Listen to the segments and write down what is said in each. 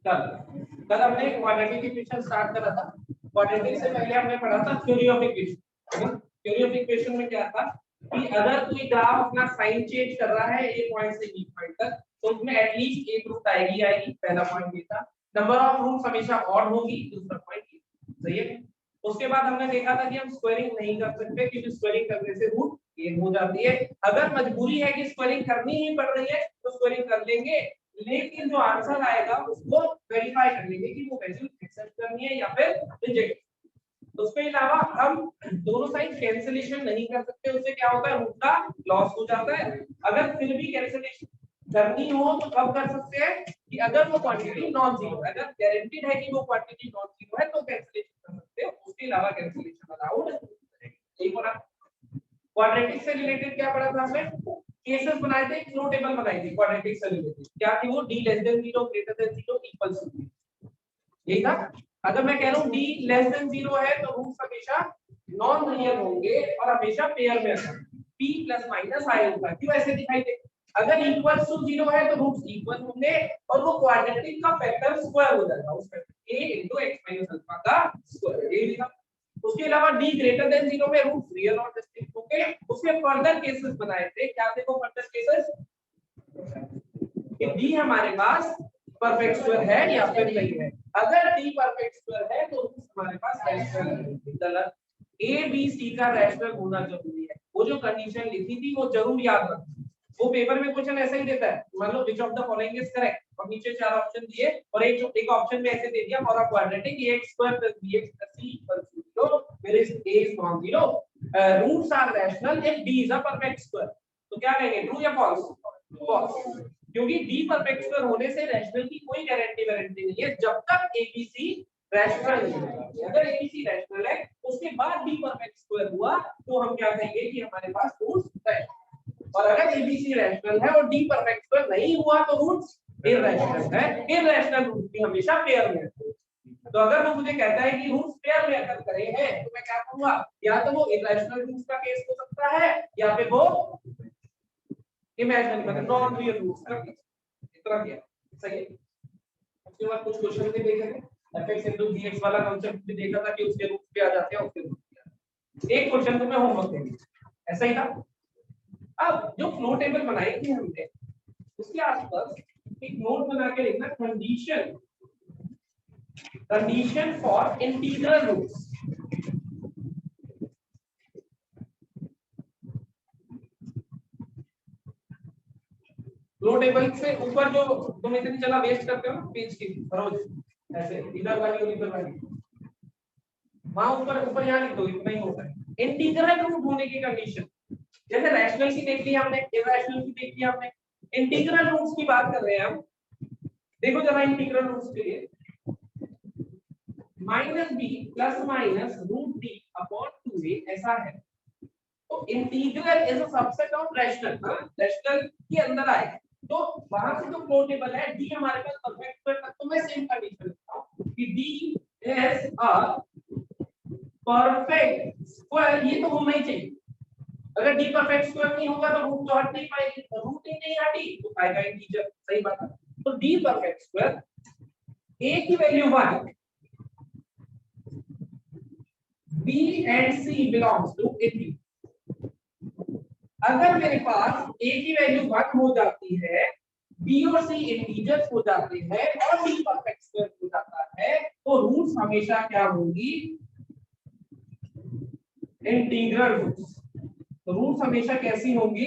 कल कल हमने क्वाड्रेटिक इक्वेशन स्टार्ट करा था। क्वाड्रेटिक से पहले हमने पढ़ा था theory of equation. Theory of equation में क्या था कि अगर कोई ग्राफ अपना साइन चेंज कर रहा है ए पॉइंट से बी पॉइंट तक तो उसमें एटलीस्ट एक रूट आएगी। पहला पॉइंट ये था। नंबर ऑफ रूट्स हमेशा ऑड होगी। दूसरा पॉइंट सही है। उसके बाद हमने देखा था कि हम स्क्वायरिंग नहीं कर सकते क्योंकि स्क्वायरिंग करने से रूट गेन हो जाती है। अगर मजबूरी है कि स्क्वायरिंग करनी ही पड़ रही है तो स्क्वायरिंग कर लेंगे, लेकिन जो आंसर आएगा उसको वेरीफाई कर लेंगे कि वो वैल्यू एक्सेप्ट करनी है या फिर रिजेक्ट। उसके अलावा हम दोनों साइड कैंसिलेशन नहीं कर सकते, उससे क्या होता है रूट का लॉस हो जाता है। अगर फिर भी कैंसिलेशन करनी हो तो कब कर सकते हैं कि अगर वो क्वांटिटी नॉन जीरो है, अगर गारंटीड है कि वो क्वांटिटी नॉन जीरो है तो कैंसिलेशन कर सकते हैं, उसके अलावा कैंसिलेशन अलाउड नहीं होगा। क्वाड्रेटिक से रिलेटेड क्या पढ़ा था हमने? केसेस बनाए थे, फ्लो टेबल बनाई थी क्वाड्रेटिक से रिलेटेड। क्या थी वो? d less than 0 greater than 0 equal to 0। यही था। अगर मैं कह रहा हूं d लेस देन 0 है तो रूट्स हमेशा नॉन रियल होंगे और हमेशा पेयर में आएंगे। p प्लस माइनस आए होगा। क्यों ऐसे दिखाई दे? अगर इक्वल टू 0 है तो रूट्स इक्वल होंगे और वो क्वाड्रेटिक का फैक्टर स्क्वायर हो जाएगा। उस फैक्टर a * x - अल्फा का स्क्वायर। ये लिखा। उसके अलावा d ग्रेटर देन 0 में रूट्स रियल और डिस्टिंक्ट होंगे। उसके फर्दर केसेस बनाए थे। क्या थे वो फर्दर केसेस? कि d हमारे पास परफेक्ट स्क्वायर है या फिर नहीं है। अगर d परफेक्ट स्क्वायर है तो रूट्स हमारे पास रैशनल है। गलत। a b c का रैशनल होना जरूरी है। वो जो कंडीशन लिखी थी वो जरूर याद रखना। वो पेपर में क्वेश्चन ऐसा ही देता है, मान लो which of the following is correct और नीचे चार ऑप्शन दिए और एक ऑप्शन में ऐसे दे दिया for a quadratic ax² + bx + c = 0 where is a is non-zero, roots are rational if d is a perfect square। तो क्या कहेंगे, ट्रू या फॉल्स? फॉल्स। क्योंकि d परफेक्ट स्क्वायर होने से रैशनल की कोई गारंटी नहीं है जब तक abc रैशनल नहीं है। अगर abc रैशनल है उसके बाद d परफेक्ट स्क्वायर हुआ तो हम क्या कहेंगे कि हमारे पास रूट्स है। और अगर ABC रैशनल है और D परफेक्ट स्क्वायर नहीं हुआ तो रूट्स इरैशनल है। इरैशनल रूट भी हमेशा पेयर में होते हैं। तो अगर वो मुझे कहता है कि रूट्स पेयर में अगर करे हैं तो मैं क्या करूंगा, या तो वो इरैशनल रूट्स का केस हो सकता है या फिर वो इमेजिनरी मतलब नॉन रियल रूट्स का केस। इतना क्या सही है। उसके बाद कुछ क्वेश्चन भी देखेंगे। fx * gx वाला कांसेप्ट भी देखा था कि उसके रूट्स पे आ जाते हैं। उसके एक क्वेश्चन तुम्हें होमवर्क देंगे, ऐसा ही था। अब जो फ्लो टेबल बनाई थी हमने उसके आसपास एक नोट बना के लिखना condition for integral roots. Flow table से ऊपर जो तुम इतनी जगह वेस्ट करते हो ना पेज की रोज ऐसे इधर वाली और इधर वाली, वहां ऊपर ऊपर यहाँ लिख दो, इतना ही होता है। इंटीग्रल रूट होने की कंडीशन, जैसे रैशनल की देख ली हमने, इरैशनल की देख ली हमने, इंटीग्रल रूट्स की बात कर रहे हैं हम। देखो जरा इंटीग्रल रूट्स के लिए -b + √d अपॉन 2a ऐसा है। तो integral is a subset of rational. Rational के अंदर आए तो वहां से जो फ्लो टेबल है d हमारे पास परफेक्ट स्क्वायर तक, तो मैं सेम कंडीशन लिखता हूं कि d is a perfect square. ये तो होना ही चाहिए। अगर d परफेक्ट स्क्वायर नहीं होगा तो रूट तो हट नहीं पाएगी, रूट ही नहीं हटी तो आएगा इंटीजर। सही बात है। तो d परफेक्ट स्क्वायर a की value 1, b and c belongs to a। अगर मेरे पास a की वैल्यू 1 हो जाती है, b और c इंटीजर्स हो जाते हैं और d परफेक्ट स्क्वायर हो जाता है तो रूट्स हमेशा क्या होंगी? Integral roots. तो रूट्स हमेशा कैसी होंगी?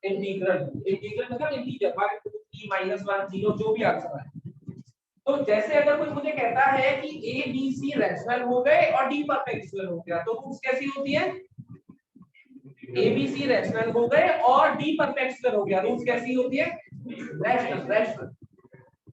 इंटीग्रल। इंटीग्रल मतलब इंटीजर 1 2 3 -1 0 जो भी आंसर आए। तो जैसे अगर कोई मुझे कहता है कि a b c रैशनल हो गए और d परफेक्ट स्क्वायर हो गया तो रूट्स कैसी होती है? ABC रैशनल हो गए और D परफेक्ट स्क्वायर हो गया, रूट्स कैसी होती है? रैशनल।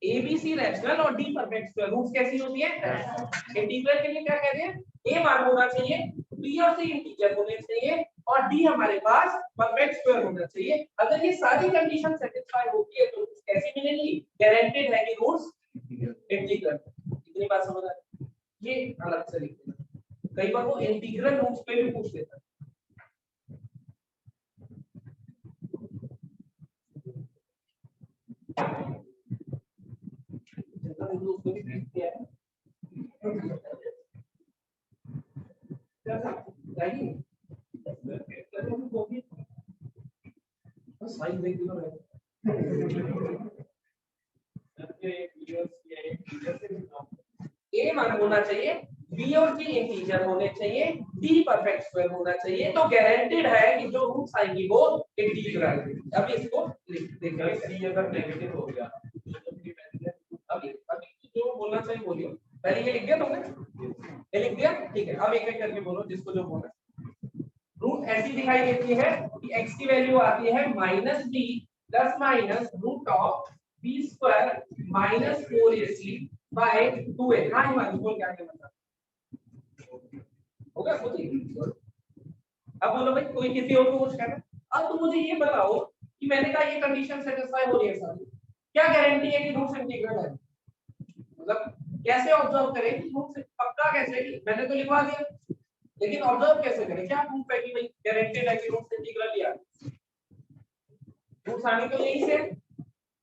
ABC रैशनल और D परफेक्ट स्क्वायर, रूट्स कैसी होती है? रैशनल। इंटीग्रल के लिए क्या कह रहे हैं? A मान होना चाहिए, B और C इंटीजर होने चाहिए और D हमारे पास परफेक्ट स्क्वायर होना चाहिए। अगर ये सारी कंडीशन सेटिस्फाई होती है तो रूट्स कैसी मिलेंगी? गारंटेड है कि रूट्स इंटीग्रल। इतनी बात समझ आ गई? ये अलग से लिख देना, कई बार वो इंटीग्रल रूट्स पे भी पूछ लेता है। तो उसको भी प्रिंट किया है जाएगी बस साइज देख लो A1 होना चाहिए, B और C इंटीजर होने चाहिए, D परफेक्ट स्क्वायर होना चाहिए, तो गारंटेड है कि जो रूट्स आएंगी वो इंटीजर आएंगी। अभी इसको देखिए C अगर नेगेटिव हो गया अभी जो बोलना चाहिए बोलिए। पहले ये लिख दिया तुमने, ये लिख दिया, ठीक है। अब एक एक करके बोलो जिसको जो बोलना। रूट ऐसी दिखाई देती है कि x की वैल्यू आती है -b plus minus root of b square minus 4ac by 2a। हाँ हिमांशु बोल क्या मतलब होगा खुद ही। अब बोलो भाई कोई किसी और को कुछ कहना। अब तुम मुझे ये बताओ कि मैंने कहा ये कंडीशन सेटिस्फाई हो रही है सारी, क्या गारंटी है कि रूट इंटीग्रल है? मतलब कैसे ऑब्जर्व करें कि रूट पक्का कैसे कि मैंने तो लिखवा दिया, लेकिन ऑब्जर्व कैसे करें? क्या प्रूफ है कि भाई गारंटेड है कि रूट इंटीग्रल लिया रूट आने तो यही से।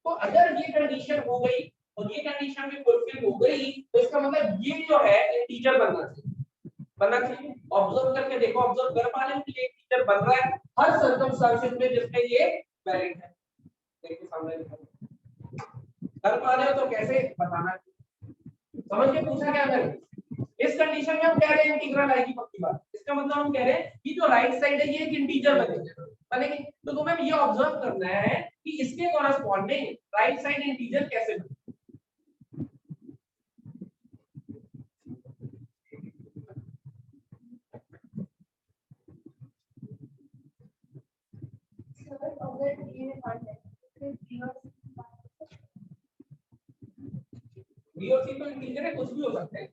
तो अगर ये कंडीशन हो गई और ये कंडीशन भी फुलफिल हो गई तो इसका मतलब ये जो है इंटीजर बनना चाहिए। ऑब्जर्व करके देखो, ऑब्जर्व कर पा रहे हो कि ये इंटीजर बन रहा है हर सर्कमस्टेंसेस में जिसमें ये वैलिड है। देखो सामने कर पा रहे हो तो कैसे बताना, समझ के पूछा क्या करें। इस कंडीशन में हम कह रहे हैं इंटीग्रल आएगी पक्की बात, इसका मतलब हम कह रहे हैं कि जो राइट साइड है ये एक इंटीजर बनेगी। तो तुम्हें ये ऑब्जर्व करना है कि इसके कॉरस्पॉन्डिंग राइट साइड इंटीजर कैसे बने। बी और सी तो इंटीजर है, कुछ भी हो सकता है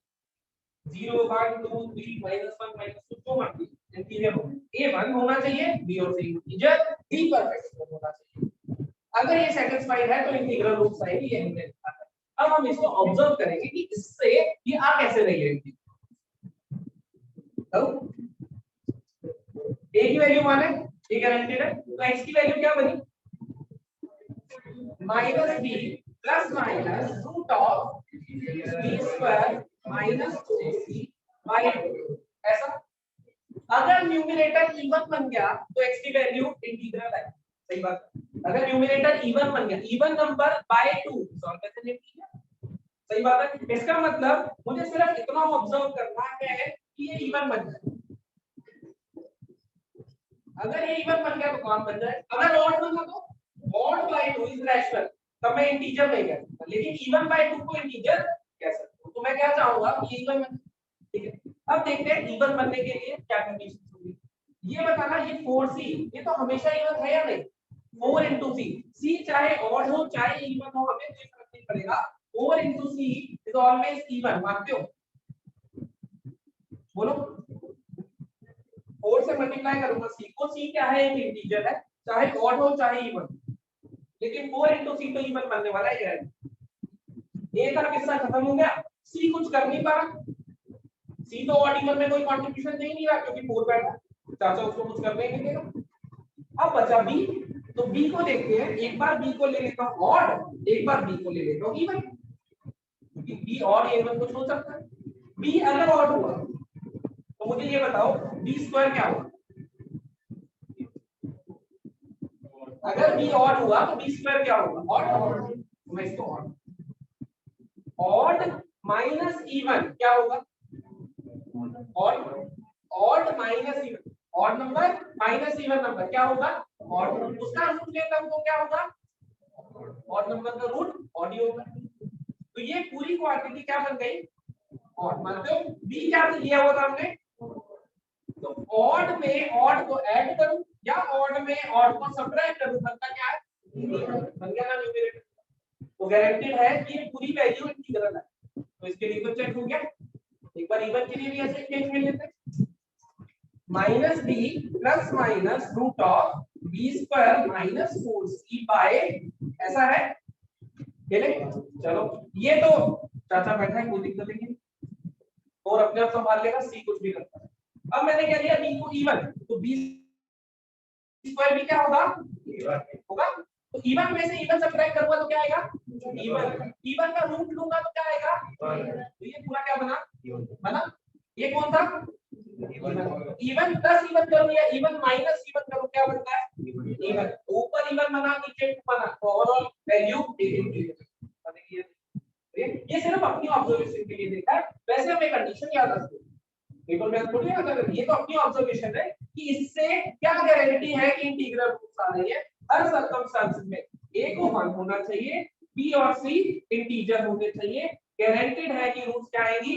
0 1 2 3 -1 -2 जो मर्जी इंटीजर हो। A1 होना चाहिए, B और C इंटीजर, D परफेक्ट होना चाहिए। अगर ये सेटिस्फाइड है तो इंटीग्रल रूट साइड ये हमने लिखा है। अब हम इसको ऑब्जर्व करेंगे कि इससे ये आ कैसे रही है। तो A की वैल्यू मान है, ये गारंटेड है, तो x की वैल्यू क्या बनी -b plus minus root of b square minus 2c by 2 ऐसा। अगर न्यूमरेटर इवन बन गया तो x की वैल्यू इंटीग्रल है, सही बात। अगर न्यूमरेटर इवन बन गया, इवन नंबर बाय 2 सॉल्व कैसे लिखेंगे, सही बात है। इसका मतलब मुझे सिर्फ इतना ऑब्जर्व करना है कि ये इवन बन जाए। अगर ये इवन बन गया तो काम बन जाए, अगर ऑड बना तो ऑड बाय 2 इज रैशनल, तब मैं इंटीजर नहीं कह सकता, लेकिन इवन बाय 2 को इंटीजर कह सकता हूं। तो मैं क्या चाहूंगा कि इवन बने, ठीक है। अब देखते हैं इवन बनने के लिए क्या कंडीशन होगी। ये बताना ये 4c ये तो हमेशा इवन है या नहीं, 4 into c, c चाहे ऑड हो चाहे इवन हो हमें कोई फर्क नहीं पड़ेगा, 4 into c is always even, मानते हो? बोलो 4 से मल्टीप्लाई करूंगा c को, c क्या है एक इंटीजर है, चाहे ऑड हो चाहे इवन, लेकिन 4 into c तो इवन बनने वाला है। a का किस्सा खत्म हो गया, c कुछ कर नहीं पा रहा, c तो ऑड इवन में कोई कंट्रीब्यूशन दे नहीं रहा क्योंकि 4 बैठा, चाचा उसको कुछ करने नहीं देगा। अब बचा b, तो b को देखते हैं, एक बार b को ले लेता हूं ऑड, एक बार b को ले लेता हूं इवन, क्योंकि b ऑड इवन कुछ हो सकता है। b अगर ऑड हुआ तो मुझे ये बताओ b स्क्वायर क्या होगा? अगर b ऑड हुआ तो b स्क्वायर क्या होगा? ऑड। तो मैं इसको ऑड माइनस इवन क्या होगा? Odd, odd minus even, odd number minus even number क्या होगा? ऑड। उसका रूट लेता हूं तो क्या होगा? ऑड नंबर का रूट ऑड ही होगा। तो ये पूरी क्वांटिटी क्या बन गई? ऑड। मानते हो b क्या लिया हुआ था हमने? तो ऑड में ऑड को ऐड करूं या ऑड में ऑड को सब्ट्रैक्ट करूं, बनता क्या है? बन गया ना न्यूमरेटर। तो गारंटेड है कि ये पूरी वैल्यू इंटीग्रल है। तो इसके लिए तो चेक हो गया। एक बार इवन के लिए भी ऐसे चेक कर लेते हैं, -b plus minus root of b square minus 4c by ऐसा है। चलो ये तो चाचा बैठा है, कोई दिक्कत नहीं और अपने आप संभाल लेगा, c कुछ भी करता है। अब मैंने क्या लिया b को इवन, तो b स्क्वायर भी क्या होगा? होगा। तो इवन में से इवन सब्ट्रैक्ट करूंगा तो क्या आएगा इवन, इवन का रूट लूंगा तो क्या आएगा, तो ये पूरा क्या बना, ये कौन था इवन प्लस इवन करूं या इवन माइनस इवन करूं क्या बनता है इवन, ऊपर इवन बना नीचे टू बना, तो ओवरऑल वैल्यू ये सिर्फ अपनी ऑब्जर्वेशन के लिए देखा है, वैसे हमें कंडीशन याद रखो, बिल्कुल मैं थोड़ी याद रख, ये तो अपनी ऑब्जर्वेशन है कि इससे क्या गारंटी है कि इंटीग्रल रूट्स आ रही है, हर सर्कमस्टेंसेस में a को 1 होना चाहिए, b और c इंटीजर होने चाहिए, गारंटेड है कि रूट्स क्या आएंगी,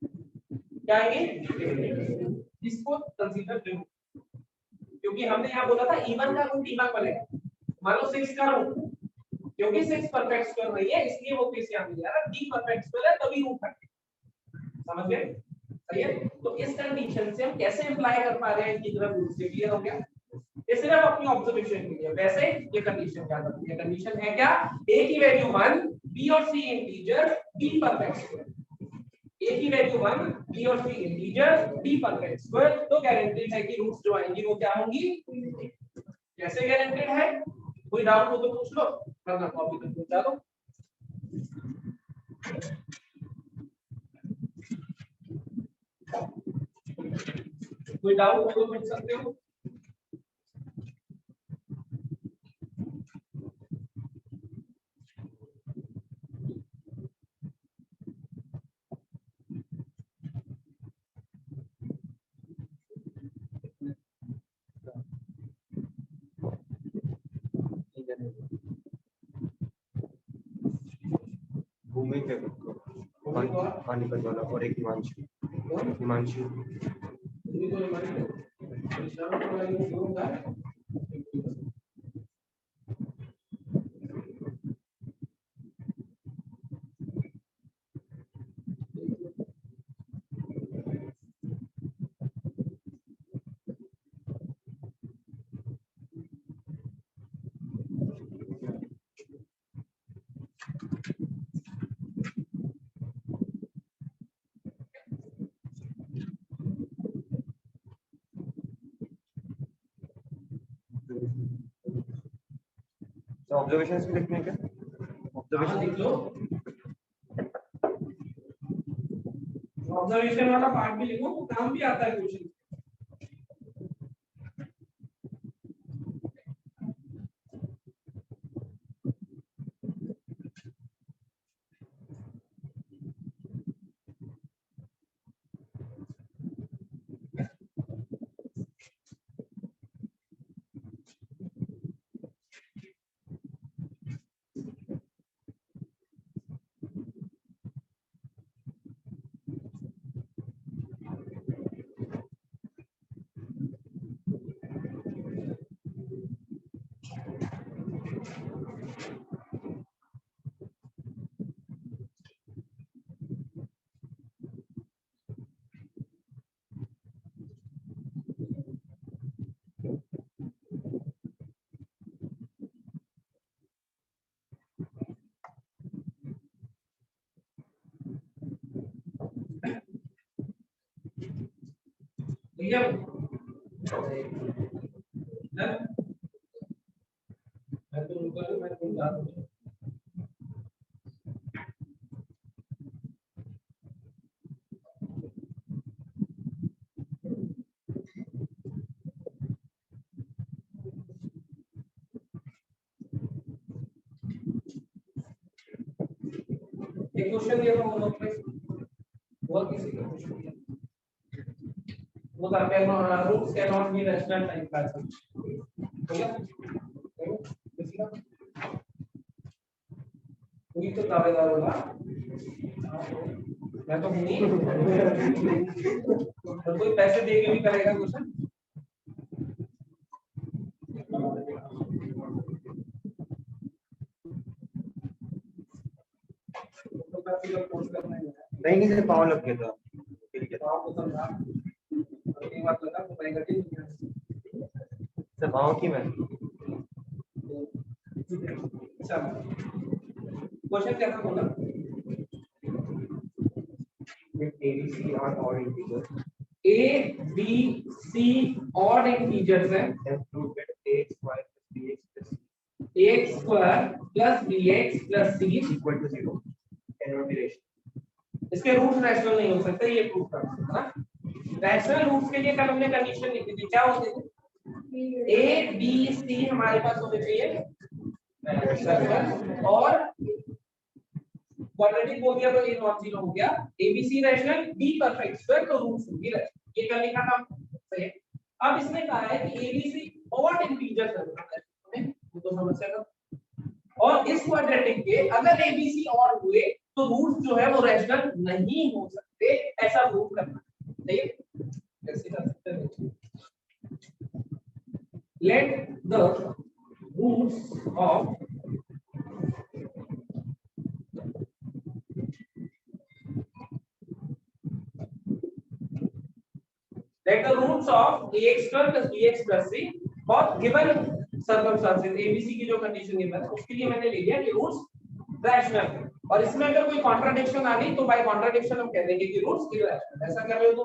क्या आएंगे, इसको कंसीडर करो, क्योंकि हमने यहाँ बोला था इवन का रूट इवन बनेगा, मान लो 6 का रूट, क्योंकि 6 परफेक्ट स्क्वायर नहीं है इसलिए वो केस यहाँ मिल रहा है, d परफेक्ट स्क्वायर है तभी रूट है, समझ गए, सही है। तो इस कंडीशन से हम कैसे अप्लाई कर पा रहे हैं इंटीग्रल रूट से, क्लियर हो गया, ये सिर्फ अपनी ऑब्जर्वेशन के लिए, वैसे ये कंडीशन याद रखिए, कंडीशन है क्या, a की वैल्यू 1, b और c integer, d perfect square, a की वैल्यू 1, b और c integer, d perfect square, तो गारंटेड है कि रूट्स जो आएंगी वो क्या होंगी, कैसे गारंटेड है, कोई डाउट हो तो पूछ लो, वरना कॉपी करके पूछा दो। कोई डाउट हो तो पूछ सकते हो। भूमि के पानीपत वाला और एक हिमांशु ऑब्जर्वेशंस भी लिखने के ऑब्जर्वेशन लिख लो, ऑब्जर्वेशन वाला पार्ट भी लिखो, काम भी आता है क्वेश्चन। भैया मैं तो रुका हूं, मैं तो जा रहा हूं। एक क्वेश्चन दिया था वो लोग पे, वो किसी का क्वेश्चन दिया वो था can roots can not be rational time classes, ठीक है, किसी का कोई तो दावेदार होगा, मैं तो नहीं तो कोई पैसे दे के भी करेगा क्वेश्चन, तो काफी लोग कोर्स करना है, नहीं से पाँव लग गया था, ठीक है, तो आपको समझा एक बात लगा तो मैं गलती सर पाँव की मैं चलो क्वेश्चन क्या था बोला, ABC are odd integers, A B C odd integers हैं, then prove that ax square plus bx plus c ax square plus bx plus c equal to 0 cannot be rational। इसके roots rational नहीं हो सकते, ये prove कर सकते हैं ना। रैशनल रूट्स के लिए कल हमने कंडीशन लिखी थी, क्या होती थी? ए बी सी हमारे पास होने चाहिए और क्वाड्रेटिक बोल दिया तो ये नॉन जीरो हो गया। ABC rational, be perfect square, तो रूट्स होंगे रैशनल। ये कल लिखा था, सही है। अब इसने कहा है कि एबीसी ऑड इंटीजर है, तो समस्या का। और इस क्वाड्रेटिक के अगर एबीसी ऑड हुए तो रूट्स जो है वो रैशनल नहीं हो सकते, ऐसा प्रूव करना है, सही है। कैसे कर सकते हैं? Let the roots of let the roots of ax square plus bx plus c for given circumstances abc की जो कंडीशन गिवन है उसके लिए मैंने ले लिया कि रूट्स रैशनल है। और इसमें अगर कोई कॉन्ट्रडिक्शन आ गई तो बाय कॉन्ट्रडिक्शन हम कह देंगे कि रूट्स इरैशनल। ऐसा कर रहे हो तो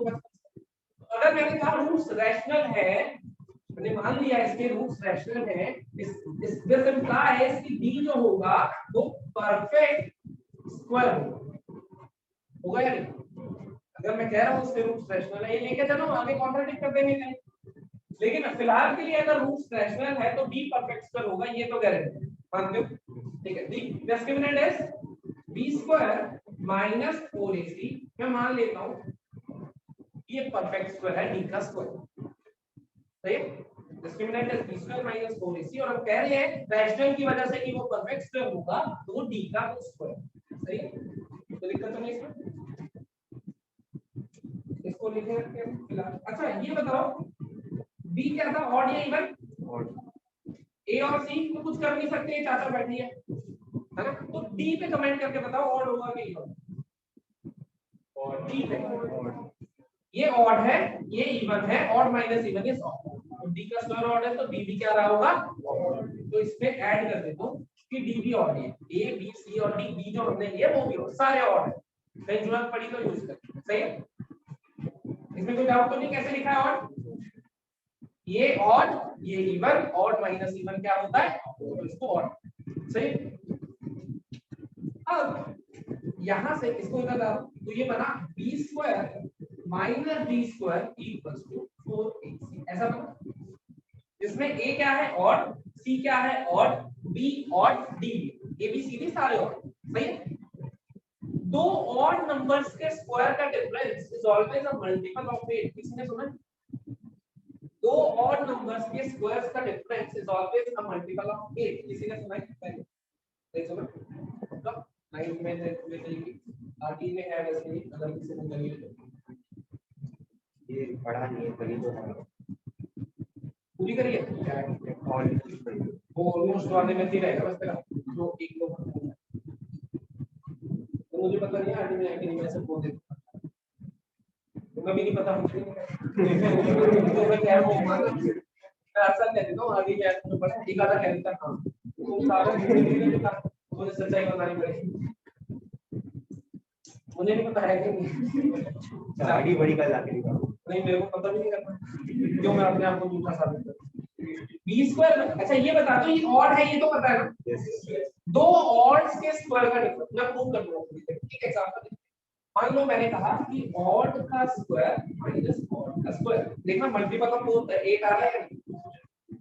अगर मैंने कहा रूट्स रैशनल है, मैंने मान लिया इसके रूट्स रैशनल है, इस दिस इंप्लाइज कि d जो होगा वो परफेक्ट स्क्वायर होगा या नहीं? अगर मैं कह रहा हूं उसके रूट्स रैशनल है, ये लेके चलो आगे कॉन्ट्रडिक्ट कर देंगे कहीं, लेकिन फिलहाल के लिए अगर रूट्स रैशनल है तो b परफेक्ट स्क्वायर होगा, ये तो गारंटी है, मानते हो? ठीक है, d discriminant is b square minus 4ac। मैं मान लेता हूं ये परफेक्ट स्क्वायर है d का स्क्वायर, सही है। Discriminant is b square minus 4ac और हम कह रहे हैं रैशनल की वजह से कि वो परफेक्ट स्क्वायर होगा तो वो d का स्क्वायर, सही है। तो दिक्कत तो नहीं इसमें, इसको लिखे रखते हैं फिलहाल। अच्छा ये बताओ b क्या था, ऑड या इवन? ऑड। a और c तो कुछ कर नहीं सकते, चाचा बैठी है ना, तो d पे कमेंट करके बताओ ऑड होगा कि इवन? ऑड। d पे ये ऑड है, ये इवन है, odd minus even is odd, तो d का स्क्वायर ऑड है तो b भी क्या रहा होगा? तो इसमें ऐड कर देता हूं कि d भी ऑड है, a b c और d, b जो हमने लिए वो भी ऑड, सारे ऑड है, कहीं जरूरत पड़ी तो यूज कर, सही है। इसमें कोई डाउट तो नहीं? कैसे लिखा है ऑड? ये ऑड ये इवन, ऑड माइनस इवन क्या होता है? तो इसको ऑड, सही। अब यहां से इसको इधर डालो तो ये बना b square minus d square equals to 4ac, ऐसा बना। इसमें a क्या है? ऑड, c क्या है? Odd, b odd, d a b c d सारे ऑड, सही है। दो ऑड नंबर्स के स्क्वायर का difference is always a multiple of 8, किसने सुना? दो ऑड नंबर्स के स्क्वायर्स का difference is always a multiple of 8, किसी ने सुना है? नहीं सुना? मतलब 9 में देखिए आरटी में है, वैसे ही अगर किसी ने करी तो ये पढ़ा नहीं है, कहीं तो है पूरी करिए ऑल। वो ऑलमोस्ट वाले में ही रहेगा बस तेरा जो एक दो तो मुझे पता नहीं आरटी में है कि नहीं, वैसे बोल देता तुम्हें भी नहीं पता मुझे तो मैं कह रहा हूं मैं असल कह देता हूं आगे क्या तुम्हें पता एक आधा कह देता हां तुम सारा मुझे सच्चाई बतानी पड़ेगी, मुझे नहीं पता है कि नहीं आगे बड़ी कल आके निकालो। नहीं, मेरे को पता भी नहीं करना क्यों मैं अपने आप को झूठा साबित करूं। b स्क्वायर, अच्छा ये बता दो ये ऑड है, ये तो पता है ना। दो ऑड्स के स्क्वायर का डिफरेंस मैं प्रूव कर दूंगा, ठीक है। एग्जांपल मान लो मैंने कहा कि ऑड का स्क्वायर माइनस ऑड का स्क्वायर, देखना मल्टीपल ऑफ 8 आ रहा है,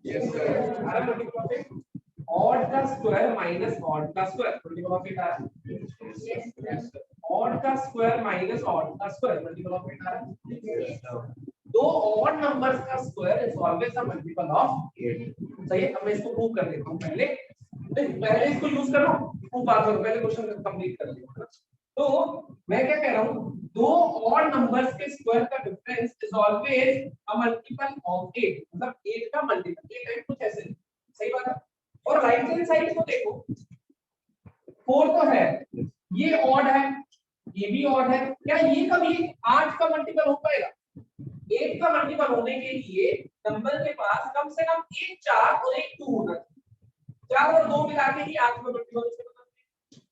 यस सर आ रहा है मल्टीपल ऑफ 8, ऑड का स्क्वायर माइनस ऑड का स्क्वायर मल्टीपल ऑफ 8 आ रहा है, यस ऑड का स्क्वायर माइनस ऑड का स्क्वायर मल्टीपल ऑफ 8 आ रहा है। दो ऑड नंबर्स का square is always a multiple of 8, सही है। अब मैं इसको प्रूव कर देता हूं, पहले इसको यूज कर लो, प्रूव बात करो, पहले क्वेश्चन कंप्लीट कर लिया। तो मैं क्या कह रहा हूं, दो ऑड नंबर्स के स्क्वायर का difference is always a multiple of 8, मतलब 8 का मल्टीपल, 8 है कुछ ऐसे, सही बात है। और राइट हैंड साइड को देखो 4 तो है, ये ऑड है, ये भी ऑड है, क्या ये कभी 8 का मल्टीपल हो पाएगा? 8 का मल्टीपल होने के लिए नंबर के पास कम से कम एक 4 और एक 2 होना चाहिए, 4 और 2 मिला के ही 8 में मल्टीपल हो।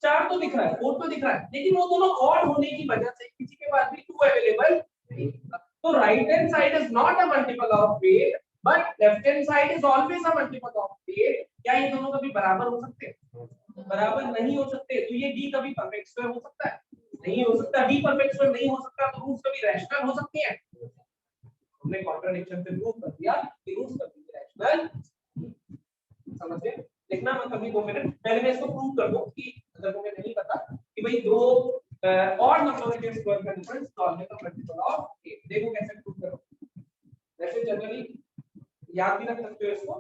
4 तो दिख रहा है, 4 तो दिख रहा है, लेकिन वो दोनों ऑड होने की वजह से किसी के पास भी 2 अवेलेबल नहीं, तो right hand side is not a multiple of 8, but left hand side is always a multiple of 8। क्या ये दोनों कभी बराबर हो सकते हैं? बराबर नहीं हो सकते। तो ये d कभी परफेक्ट स्क्वायर हो सकता है? नहीं हो सकता। d परफेक्ट स्क्वायर नहीं हो सकता तो रूट्स कभी रैशनल हो सकती हैं? हमने कॉन्ट्रडिक्शन से प्रूव कर दिया कि रूट्स कभी रैशनल। समझ गए? लिखना मत कभी 2 मिनट पहले मैं इसको प्रूव कर दूं कि अगर तुम्हें नहीं पता कि भाई दो और नंबर के स्क्वायर का डिफरेंस सॉल्व का मल्टीपल ऑफ 8। देखो कैसे प्रूव करो। वैसे जनरली याद भी रख सकते हो इसको,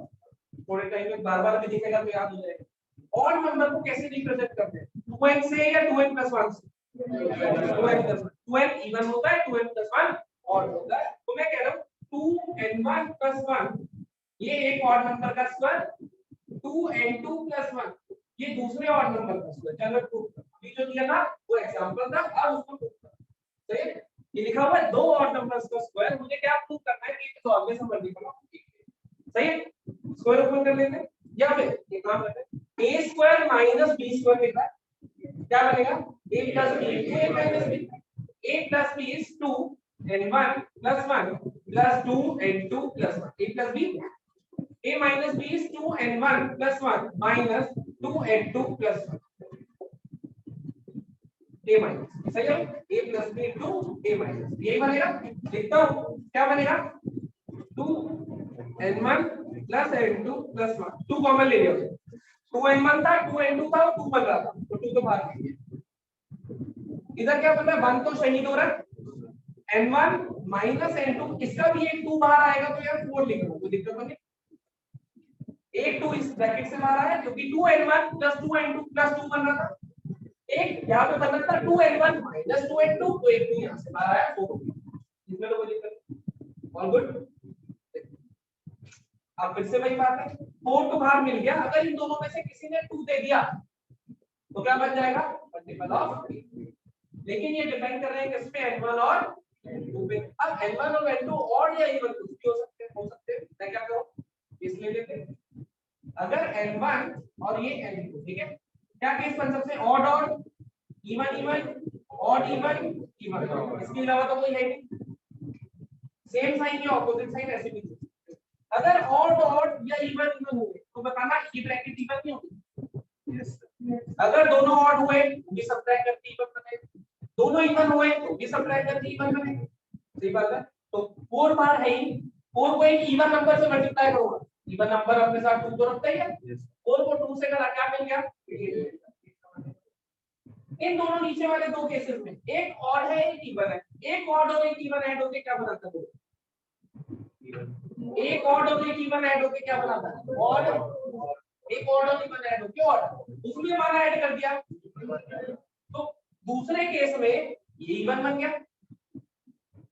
थोड़े टाइम में बार-बार भी दिखेगा तो याद हो जाएगा। और नंबर को कैसे रिप्रेजेंट करते हैं? 2n से या 2n + 1 से? 2n + 1। 2n इवन होता है, 2n + 1 ऑड होता है। तो मैं कह रहा हूं 2n1 + 1 ये एक ऑड नंबर का स्क्वायर, 2n2 + 1 ये दूसरे ऑड नंबर का स्क्वायर। चलो प्रूव कर। अभी जो दिया था वो एग्जांपल था, अब उसको प्रूव कर। सही है? ये लिखा हुआ है दो ऑड नंबर्स का स्क्वायर। मुझे क्या प्रूव करना है कि it is always a multiple of 8। सही है? स्क्वायर ओपन कर लेते हैं या फिर एक काम करते हैं a square minus b square लिखा है, क्या बनेगा? a plus b, 2a minus b, a plus b is 2n1 + 1 plus 2n2 + 1 a plus b, a minus b is 2n1 + 1 minus 2n2 + 1 a minus. सही है? a plus b 2 a minus यही बनेगा। लिखता हूं क्या बनेगा? 2n1 + n2 + 1 2 कॉमन ले लिया। 2n1 था, 2n2 था, 2 बन रहा था तो 2 तो बाहर ले लिया। इधर क्या बन रहा है? 1 तो शहीद हो रहा है। n1 - n2 इसका भी एक 2 बाहर आएगा तो यार 4 लिख लो, कोई दिक्कत नहीं। एक 2 इस ब्रैकेट से बाहर आया क्योंकि 2n1 + 2n2 + 2 बन रहा था। एक यहां पे बन रहा था 2n1 - 2n2 तो एक 2 यहां से बाहर आया 4। इसमें तो कोई दिक्कत नहीं। All good. अब फिर से वही बात है, 4 तो बाहर मिल गया। अगर इन दोनों में से किसी ने 2 दे दिया तो क्या बन जाएगा? Multiple of 8। लेकिन ये डिपेंड कर रहे हैं किस पे? n1 और n2 पे। अब n1 और n2 और या इवन कुछ भी हो सकते हैं। मैं क्या करूं? इसलिए लेते हैं अगर n1 और ये n2, ठीक है, क्या केस बन सकते हैं? Odd odd, even even, odd even, even. इसके अलावा तो कोई है नहीं। सेम साइन या ऑपोजिट साइन ऐसे भी। अगर ऑड ऑड या इवन इवन हुए तो बताना ये ब्रैकेट इवन नहीं होगी। यस अगर दोनों ऑड हुए तो भी सबट्रैक्ट करके इवन बनेगा, दोनों इवन हुए तो भी सबट्रैक्ट करके इवन बनेगा। सही बात है? तो 4 बार है ही, 4 को एक इवन नंबर से मल्टीप्लाई करूंगा। इवन नंबर अपने साथ 2 तो रखता ही है। 4 को 2 से करा क्या मिल गया? इन दोनों नीचे वाले दो केसेस में एक ऑड है एक इवन है। एक ऑड और एक इवन ऐड होके क्या बनाता है? एक ऑड और एक इवन ऐड होके क्या बनाता है? ऑड। एक ऑड और इवन ऐड होके ऑड, उसमें वन ऐड कर दिया तो दूसरे केस में ये इवन बन गया।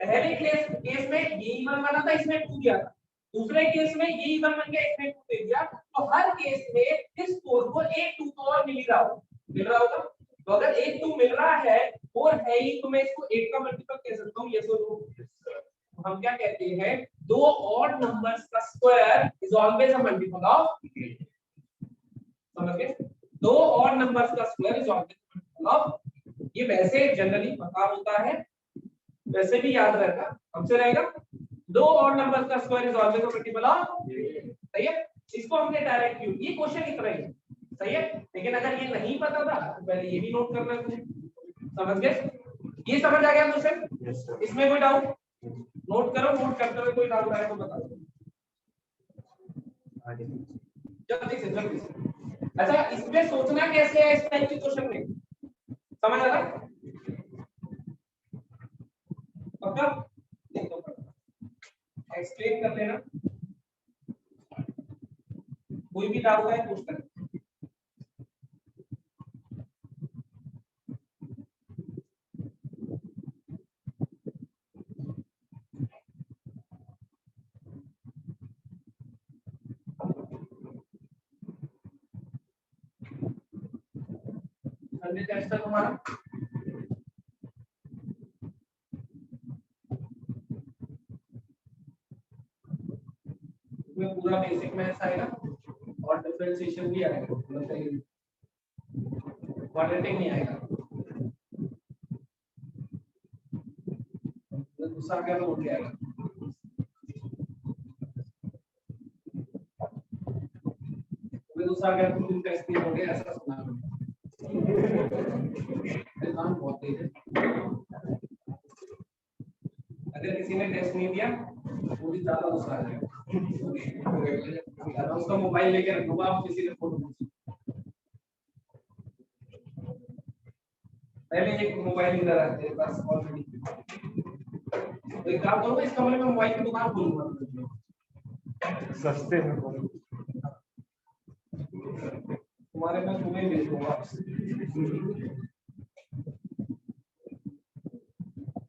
पहले केस में ये इवन बना था, इसमें 2 दिया था। दूसरे केस में ये इवन बन गया, इसमें 2 दे दिया। तो हर केस में इस 4 को एक 2 तो और मिल रहा होगा। तो अगर एक 2 मिल रहा है और है ही तो मैं इसको 8 का मल्टीपल कह सकता हूं। यस और नो? हम क्या कहते हैं? दो ऑड नंबर्स का square is always a multiple of 8। समझ गए? दो ऑड नंबर्स का square is always a multiple of. ये वैसे जनरली पता होता है, वैसे भी याद रहेगा, हमसे रहेगा दो ऑड नंबर्स का square is always a multiple of. सही है? इसको हमने डायरेक्ट क्यों, ये क्वेश्चन इतना ही है। सही है? लेकिन अगर ये नहीं पता था तो पहले ये भी नोट करना है तुझे। समझ गए? ये समझ आ गया तुझे? इसमें कोई डाउट? नोट करो, नोट करते हुए कोई डाउट आए तो बता दो जल्दी से जल्दी से। अच्छा, इसमें सोचना कैसे है? इस टाइप के क्वेश्चन में समझ आ रहा? पक्का? देखो एक्सप्लेन कर लेना, कोई भी डाउट है पूछ लेना। संडे टेस्ट है तुम्हारा? इसमें पूरा बेसिक मैथ्स आएगा और डिफरेंशिएशन भी आएगा, मतलब क्वाड्रेटिक नहीं आएगा। गुस्सा क्या हो गया? गुस्सा आ गया तो दिन का स्क्रीन हो गया ऐसा सुना एग्जाम बहुत तेज है। अगर किसी ने टेस्ट नहीं दिया वो भी ज्यादा गुस्सा आ जाएगा। उसका मोबाइल लेके रखूंगा आप किसी ने फोटो पहले एक मोबाइल इधर आते हैं बस ऑलरेडी। तो एक काम करूंगा इस कमरे में मोबाइल की दुकान खोलूंगा सस्ते में तुम्हारे पास तुम्हें भेज दूंगा।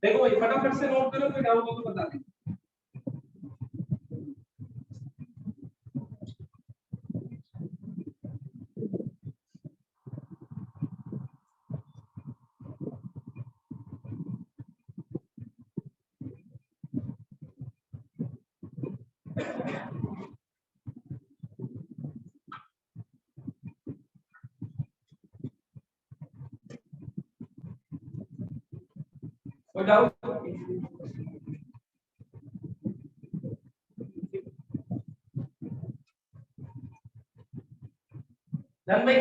देखो भाई फटाफट से नोट करो कोई डाउट हो तो बता दें। कोई डाउट? धन भाई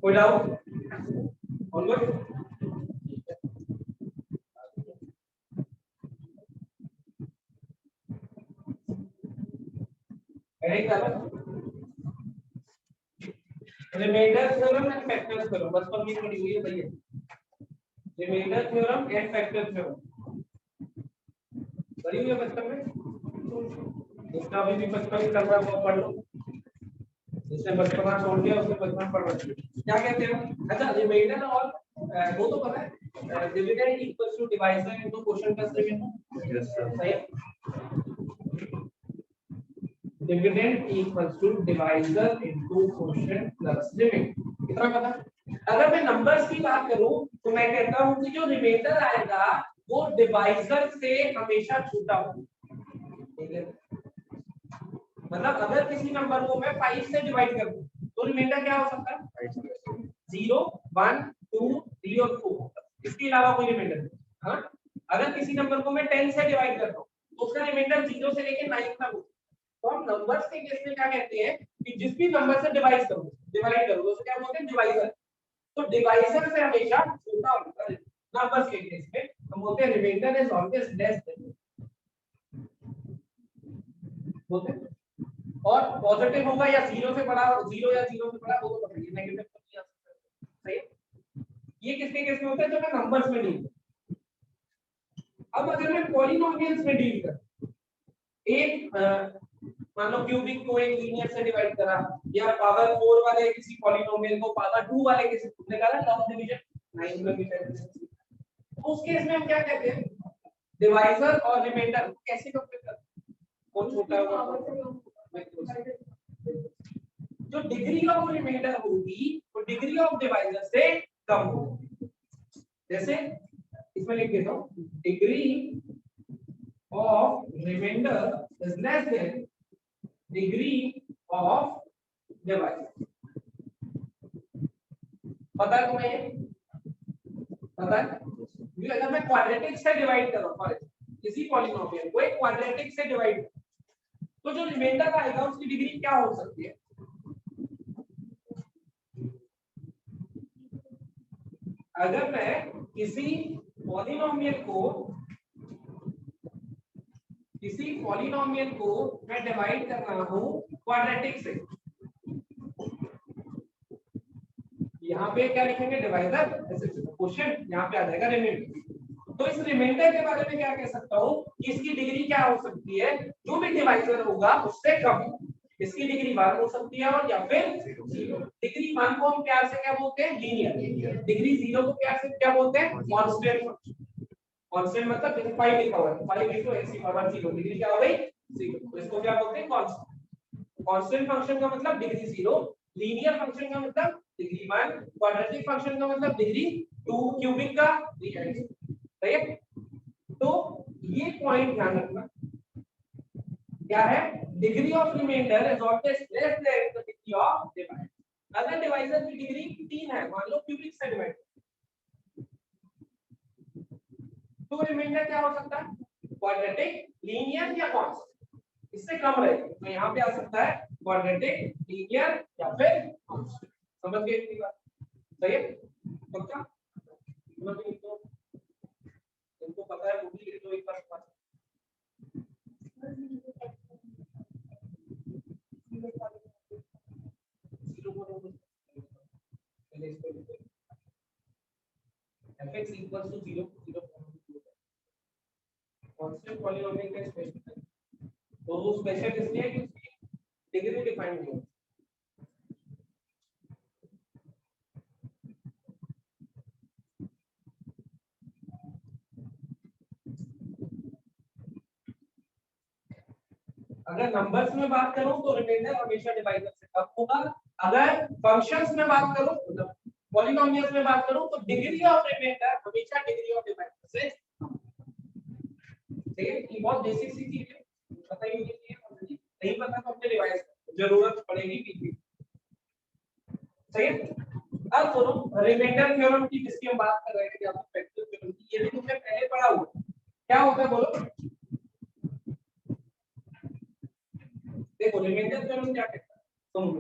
कोई doubt? All good? Remainder theorem and factors theorem बचपन में पढ़ी हुई है भैया। Remainder theorem and factor theorem पढ़ी हुई है बचपन में। इसका अभी भी बचपन ही कर रहा है वो पढ़ लो। जिसने बचपना छोड़ दिया उसने बचपन पढ़ रखा। क्या कहते हैं? अच्छा रिमाइंडर और वो तो पता है dividend equals to divisor into quotient plus reminder. Yes sir सही। Dividend equals to divisor into quotient plus reminder कितना पता। अगर मैं नंबर्स की बात करूं तो मैं कहता हूं कि जो रिमाइंडर आएगा वो डिवाइजर से हमेशा छोटा होगा। ठीक है मतलब अगर किसी नंबर को मैं 5 से डिवाइड कर दूं तो रिमाइंडर क्या हो सकता है 0 1 2 3 और 4। इसके अलावा कोई रिमाइंडर नहीं। हाँ अगर किसी नंबर को मैं 10 से डिवाइड करता हूं तो उसका रिमाइंडर 0 से लेकर 9 तक होता है। तो हम नंबर्स के केस में क्या कहते हैं कि जिस भी नंबर से डिवाइड करो उसे क्या बोलते हैं डिवाइजर। तो डिवाइजर से हमेशा छोटा होता है। नंबर्स के केस में हम बोलते हैं remainder is always less than बोलते हैं। और पॉजिटिव होगा या 0 से बड़ा 0 या 0 से बड़ा वो तो बताइए नेगेटिव तो नहीं आ सकता। सही है ये किसके केस में होता है जब मैं नंबर्स में डील करता हूं। अब अगर मैं पॉलिनोमियल्स में डील करता हूं एक मान लो क्यूबिक को एक लीनियर से डिवाइड करा या पावर 4 वाले किसी पॉलिनोमियल को पावर 2 वाले किसी तुमने कहा लॉग डिवीजन 9 में भी तो उस केस में हम क्या कहते हैं डिवाइजर और रिमाइंडर कैसे कंपेयर करते हैं कौन छोटा होगा। जो डिग्री ऑफ रिमाइंडर होगी वो डिग्री ऑफ डिवाइजर से कम होगी। जैसे इसमें लिख देता हूं degree of remainder is less than degree of divisor. पता है तुम्हें पता है अगर मैं क्वाड्रेटिक से डिवाइड कर रहा हूं फॉर एग्जांपल किसी पॉलिनोमियल को एक क्वाड्रेटिक से डिवाइड तो जो रिमाइंडर आएगा उसकी डिग्री क्या हो सकती है। अगर मैं किसी पॉलिनोमियल को मैं डिवाइड कर रहा हूं क्वाड्रेटिक से यहाँ पे क्या लिखेंगे डिवाइजर क्वोशिएंट यहाँ पे आ जाएगा रिमाइंडर। तो इस रिमाइंडर के बारे में क्या कह सकता हूँ कि इसकी डिग्री क्या हो सकती है जो भी डिवाइजर होगा उससे कम। इसकी डिग्री 1 हो सकती है और या फिर 0। डिग्री 1 को हम प्यार से क्या बोलते हैं लीनियर। डिग्री 0 को प्यार से क्या बोलते हैं कांस्टेंट। कांस्टेंट मतलब जैसे 5 लिखा हुआ है 5 × x⁻0 डिग्री क्या हो गई 0 तो इसको क्या बोलते हैं कांस्टेंट। कांस्टेंट फंक्शन का मतलब डिग्री 0, लीनियर फंक्शन का मतलब डिग्री 1, क्वाड्रेटिक फंक्शन का मतलब डिग्री 2, क्यूबिक का 3x। सही है? तो ये पॉइंट ध्यान रखना, क्या है, degree of remainder is always less than the degree of divisor. अगर डिवाइजर की डिग्री 3 है, मान लो क्यूबिक से डिवाइड, तो रिमाइंडर क्या हो सकता है, क्वाड्रेटिक, लीनियर या कांस्टेंट। इससे कम रहे तो यहाँ पे आ सकता है क्वाड्रेटिक, लीनियर या फिर कांस्टेंट। समझ गए इतनी बात? सही है? पक्का? समझ गए? तो इनको पता है, वो भी लिख दो एक बार। fx equals to 0, 0, constant polynomial का स्पेशल, तो वो स्पेशल इसलिए कि उसकी डिग्री डिफाइन नहीं है। अगर नंबर्स में बात करूं तो रिमाइंडर हमेशा डिवाइजर से कम होगा। अगर फंक्शंस में बात करूं, मतलब पॉलीनोमियल्स में बात करूं, तो डिग्री ऑफ रिमाइंडर हमेशा डिग्री ऑफ डिवाइजर से कम। ठीक है? ये बहुत बेसिक सी चीज है, पता ही नहीं है, नहीं पता तो अपने रिवाइज जरूरत पड़ेगी पीछे। सही है? अब सुनो, रिमाइंडर थ्योरम की जिसकी हम बात कर रहे थे, या फैक्टर थ्योरम की, ये भी तुमने पहले पढ़ा हुआ। क्या होता है बोलो? देखो रिमाइंडर थ्योरम क्या कहता है, सुनो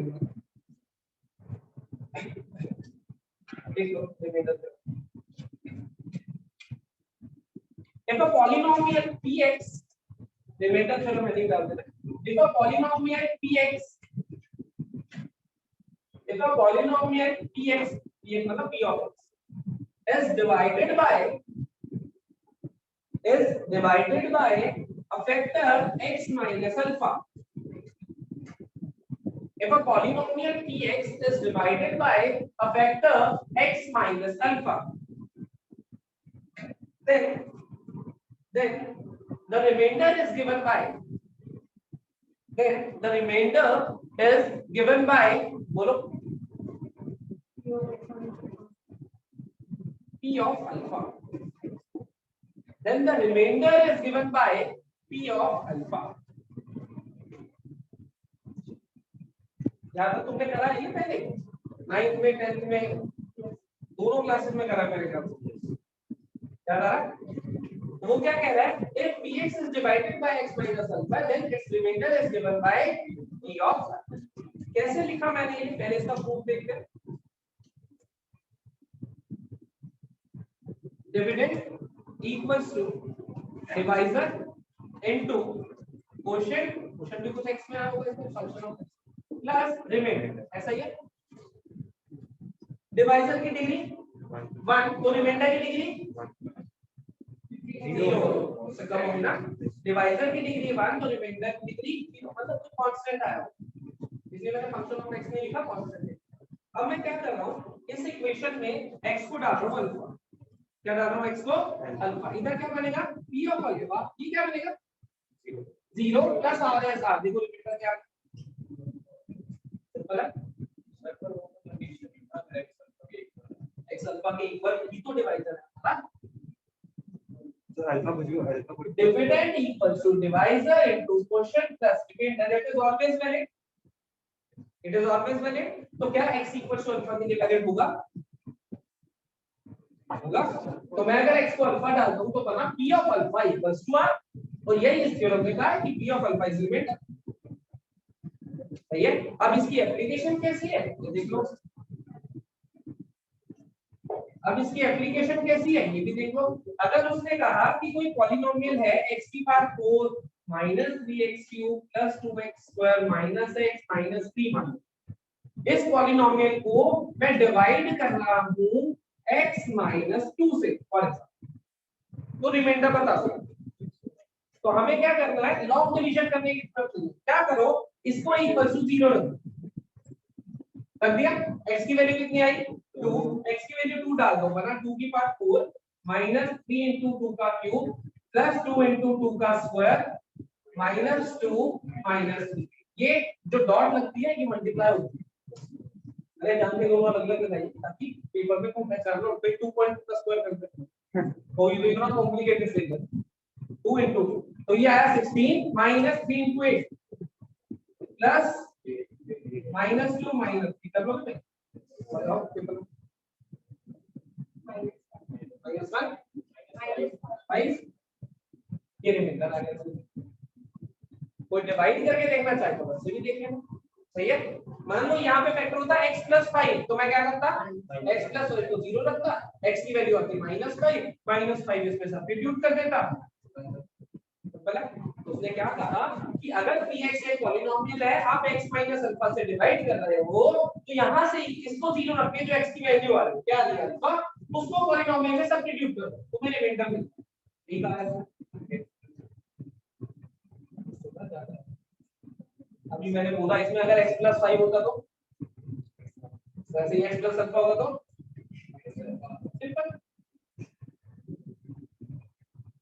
देखो remainder theorem, if a polynomial px, remainder theorem heading डाल देना, if a polynomial px, if a polynomial px, ये मतलब p of x is divided by a factor x minus alpha. If a polynomial px is divided by a factor x minus alpha, then the remainder is given by, बोलो, p of alpha. Then the remainder is given by p of alpha. याद तो तुमने करा है ये पहले 9th में 10th में दोनों क्लासेस में करा करेगा, याद आ रहा है? वो क्या कह रहा है, if px is divided by x minus alpha, then its remainder is given by p of alpha. कैसे लिखा मैंने ये, पहले इसका प्रूफ देखते हैं। Dividend equals to divisor into quotient, quotient भी कुछ x में आया होगा, इसको फंक्शन ऑफ प्लस रिमाइंडर, ऐसा ही है। डिवाइजर की डिग्री 1, तो रिमाइंडर की डिग्री 0, उससे कम होगी ना। डिवाइजर की डिग्री 1, तो रिमाइंडर की डिग्री 0, मतलब कुछ कांस्टेंट आया, इसलिए मैंने फंक्शन ऑफ x नहीं लिखा, कांस्टेंट है। अब मैं क्या कर रहा हूं, इस इक्वेशन में x को डाल रहा हूं अल्फा, क्या डाल रहा हूं, x को अल्फा। इधर क्या बनेगा, p ऑफ अल्फा, ये क्या बनेगा 0 प्लस r है, r देखो रिमाइंडर क्या सिंपल है, x अल्फा के इक्वल, ये तो डिवाइजर है, तो अल्फा कुछ भी, अल्फा कुछ dividend equals to divisor into quotient plus remainder, it is always valid, it is always valid. तो क्या x इक्वल्स टू अल्फा के लिए वैलिड होगा, तो मैं अगर x को अल्फा डालता हूं तो बना p of alpha equals to r, और यही इस थ्योरम में कहा है कि p of alpha is remainder. सही है? अब इसकी एप्लीकेशन कैसी है ये देख लो, अब इसकी एप्लीकेशन कैसी है ये भी देख लो। अगर उसने कहा कि कोई पॉलीनोमियल है x की power 4 minus 3x cube plus 2x square minus x minus 3 मान, इस पॉलीनोमियल को मैं डिवाइड कर रहा हूं x माइनस 2 से, फॉर एग्जांपल, तो रिमाइंडर बता सकते। तो हमें क्या करना है, लॉग डिवीजन करने की जरूरत नहीं, क्या करो, इसको इक्वल टू 0 रख दिया, x की वैल्यू कितनी आई 2, x की वैल्यू 2 डाल दो, बना 2 की पावर 4 माइनस 3 into 2 का क्यूब प्लस 2 into 2 का स्क्वायर माइनस 2 माइनस 3, ये जो डॉट लगती है ये मल्टीप्लाई होती है। अरे जान के दोनों अलग अलग लगाइए ताकि पेपर में तुम कर लो फिर 2 पॉइंट का स्क्वायर कर दो तो ये इतना कॉम्प्लिकेटेड फिगर 2 into 2 तो ये आया 16 minus 3 into 8 plus minus 2 minus 3 कर लो ना बताओ पेपर minus 1 5 ये रिमाइंडर आ गया कोई डिवाइड करके देखना चाहे तो बस ये भी देख लेना सही है। मान लो यहाँ पे फैक्टर होता x + 5 तो मैं क्या करता x + तो 0 रखता x की वैल्यू आती -5 इसमें सब्स्टिट्यूट कर देता बोला तो उसने क्या कहा कि अगर px एक पॉलिनोमियल है आप x - अल्फा से डिवाइड कर रहे हो तो यहाँ से इसको 0 रख के जो x की वैल्यू आ रही है क्या आ रही है अल्फा उसको पॉलिनोमियल में सब्स्टिट्यूट करो तो मेरे रिमाइंडर मिलता है ठीक है। अभी मैंने बोला इसमें अगर x + 5 होता तो वैसे ही x + अल्फा होगा तो सिंपल।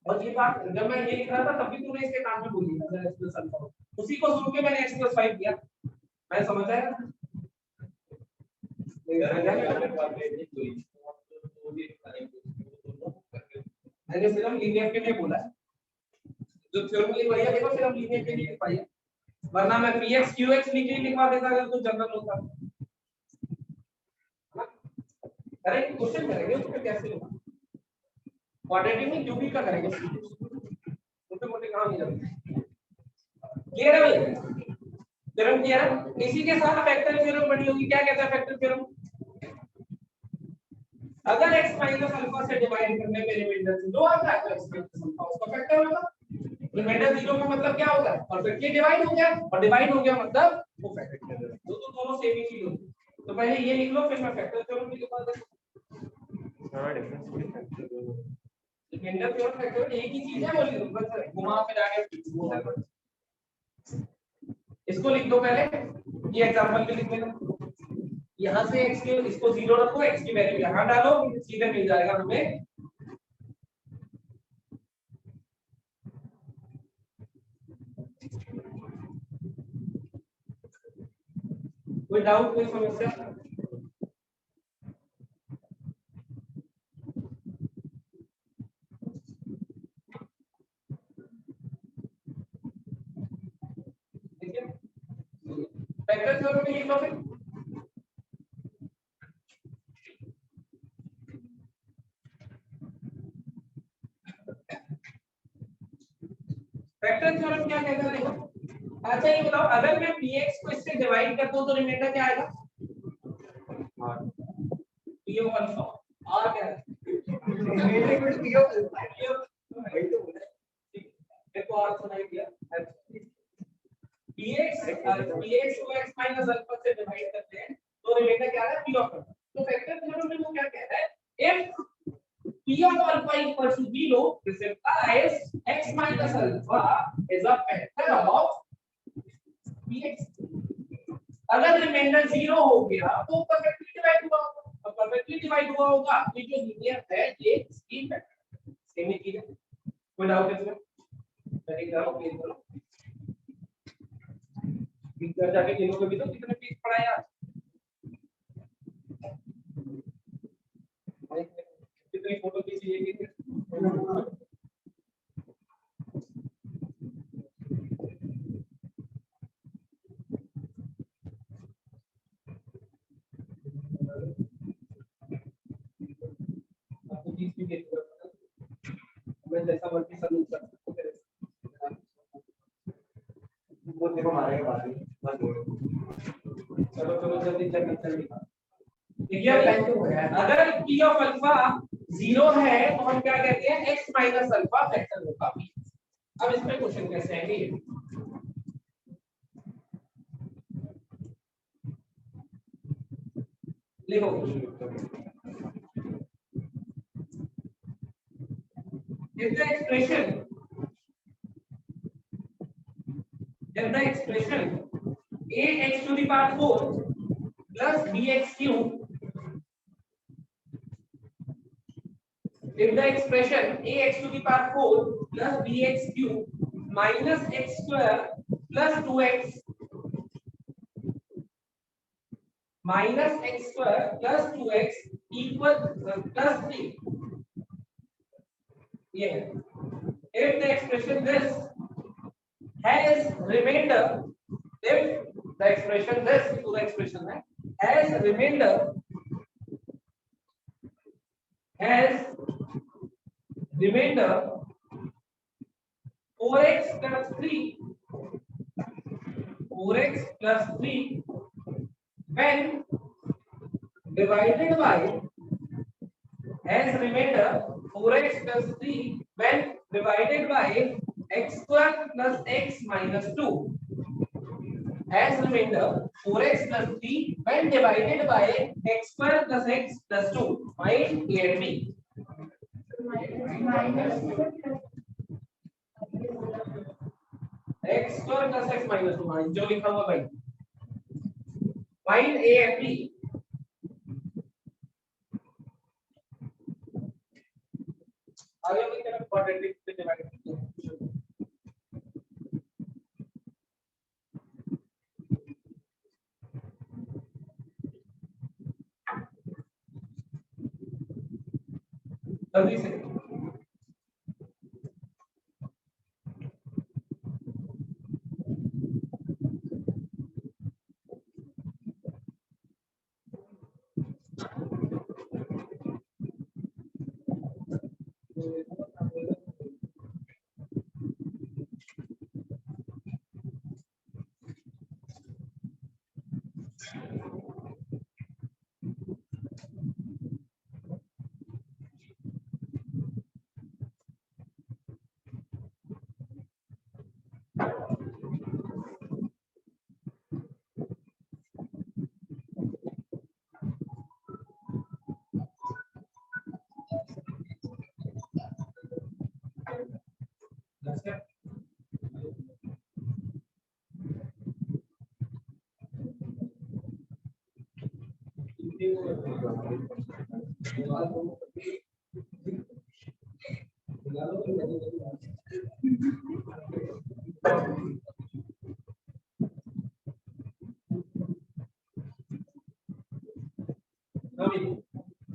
और ये बात जब मैं ये लिख रहा था तब भी तूने इसके काम में बोली अगर x + अल्फा उसी को सुन के मैंने x + 5 किया मैं समझ आया मैंने सिर्फ लीनियर के लिए बोला जो थ्योरम लिख भैया देखो सिर्फ लीनियर के लिए लिख पाइए वरना मैं px qx लिख के लिखवा देता अगर कुछ जनरल होता। अरे क्वेश्चन करेंगे तो फिर कैसे होगा क्वाड्रेटिक में क्यूबिक का करेंगे छोटे मोटे काम नहीं करते क्लियर है भाई थ्योरम क्लियर है। इसी के साथ फैक्टर थ्योरम बनी होगी क्या कहता है फैक्टर थ्योरम अगर x - अल्फा से डिवाइड करने पे रिमाइंडर 0 आता है तो x - अल्फा उसका फैक्टर होगा रिमाइंडर 0 का मतलब क्या होता है परफेक्टली डिवाइड हो गया और डिवाइड हो गया मतलब वो फैक्टर तो दोनों सेम ही चीज होती है। तो पहले ये लिख लो फिर मैं फैक्टर थ्योरम भी लिखवा देता रिमाइंडर थ्योरम फैक्टर एक ही चीज है वो लिख दो बस घुमा फिर आगे इसको लिख दो पहले ये एग्जांपल भी लिख लेना यहां से x के इसको 0 रखो x की वैल्यू यहां डालो सीधे मिल जाएगा हमें कोई डाउट कोई समस्या ठीक है फैक्टर थ्योरम में लिख लो फिर फैक्टर थ्योरम क्या कहता है देखो अच्छा ये बताओ अगर मैं px को इससे डिवाइड करता हूं तो रिमाइंडर क्या आएगा p ऑफ अल्फा r क्या है देखो r सुनाई दिया px को x - अल्फा से डिवाइड करते हैं तो रिमाइंडर क्या है p ऑफ अल्फा तो फैक्टर थ्योरम में वो क्या कहता है if p of alpha equals to 0 this implies x - alpha is a factor of px अगर रिमाइंडर 0 हो गया तो परफेक्टली डिवाइड हुआ होगा अब परफेक्टली डिवाइड हुआ होगा तो जो लीनियर है ये इसकी फैक्टर सेम ही चीज है कोई डाउट है इसमें मैं करो क्लियर करो इधर जाके गिनोगे भी तो कितने पीस पड़ा यार कितनी फोटो खींची है आपको चीज भी देखो मैं जैसा मर्जी सलूट कर वो देखो मारेगा बाद में चलो चलो जल्दी जल्दी देखिए अगर p ऑफ अल्फा 0 है तो हम क्या कहते हैं x - अल्फा फैक्टर होगा अब इसमें क्वेश्चन कैसे आएंगे लिखो if the expression ax to the power 4 plus bx cube if the expression ax to the power 4 plus bx cube minus x square plus 2x minus x square plus 2x equal plus 3 ये है। if the expression this has remainder, if the expression this पूरा expression है has remainder 4x plus 3 when divided by has remainder 4x plus 3 when divided by x square plus x minus 2 has remainder 4x plus 3 when divided by x square plus x plus 2 find a and b x square plus x minus 2 जो लिखा हुआ भाई find a and b आगे की तरफ quadratic से divide करते हैं जल्दी से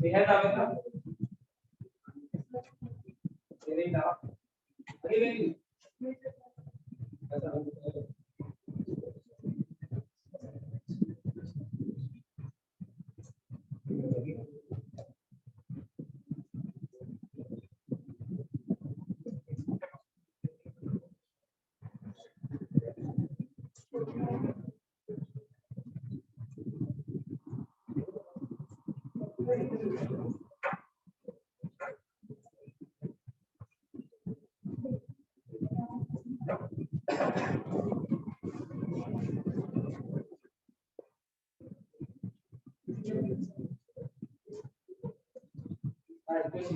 बेहद आवेगा मेरे ना अरे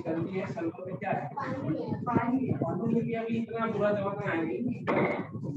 गलती है सल्फर में क्या है पानी में अभी इतना बुरा जमाना आएगा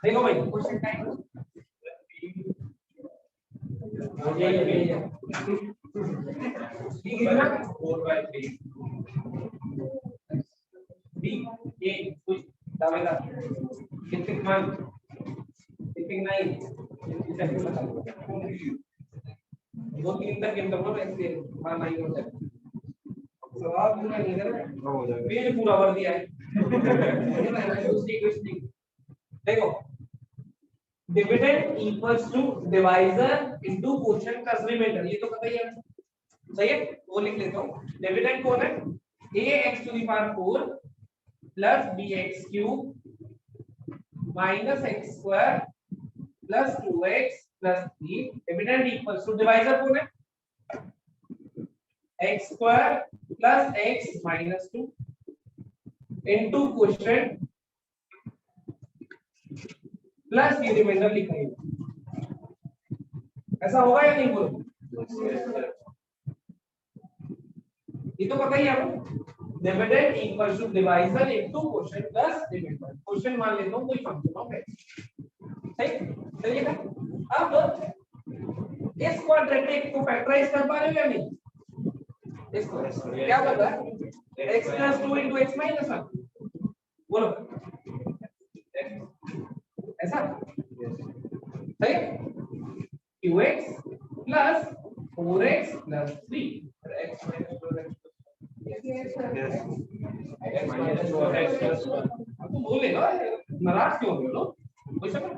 देखो भाई क्वेश्चन टाइम कितना 4/3 b a कुछ दावेदार कितने मान कितने नहीं दो तीन तक गेम करो ऐसे मान नहीं हो जाए सवाल पूरा नहीं कर हो जाएगा पेज पूरा भर दिया है देखो dividend equals to divisor into quotient plus remainder ये तो पता ही है सही है वो लिख लेता हूं डिविडेंड कौन है ax to the power 4 plus bx cube minus x square plus 2x plus 3 dividend equals to divisor कौन है x square plus x minus 2 into quotient plus ये रिमाइंडर लिखेंगे। ऐसा होगा या नहीं बोलो? ये तो पता ही है आपको, dividend equals to divisor into quotient plus remainder. Quotient मान लेता हूं कोई फंक्शन ऑफ x, सही चलिए ना। अब इस क्वाड्रेटिक को फैक्टराइज कर पा रहे हो या नहीं? इसको क्या बता x + 2 * x - 1 बोलो ऐसा सही, qx plus 4x plus 3 x minus 4x x minus 4x plus 1 अब तुम बोले ना नाराज क्यों हो लो कोई समझ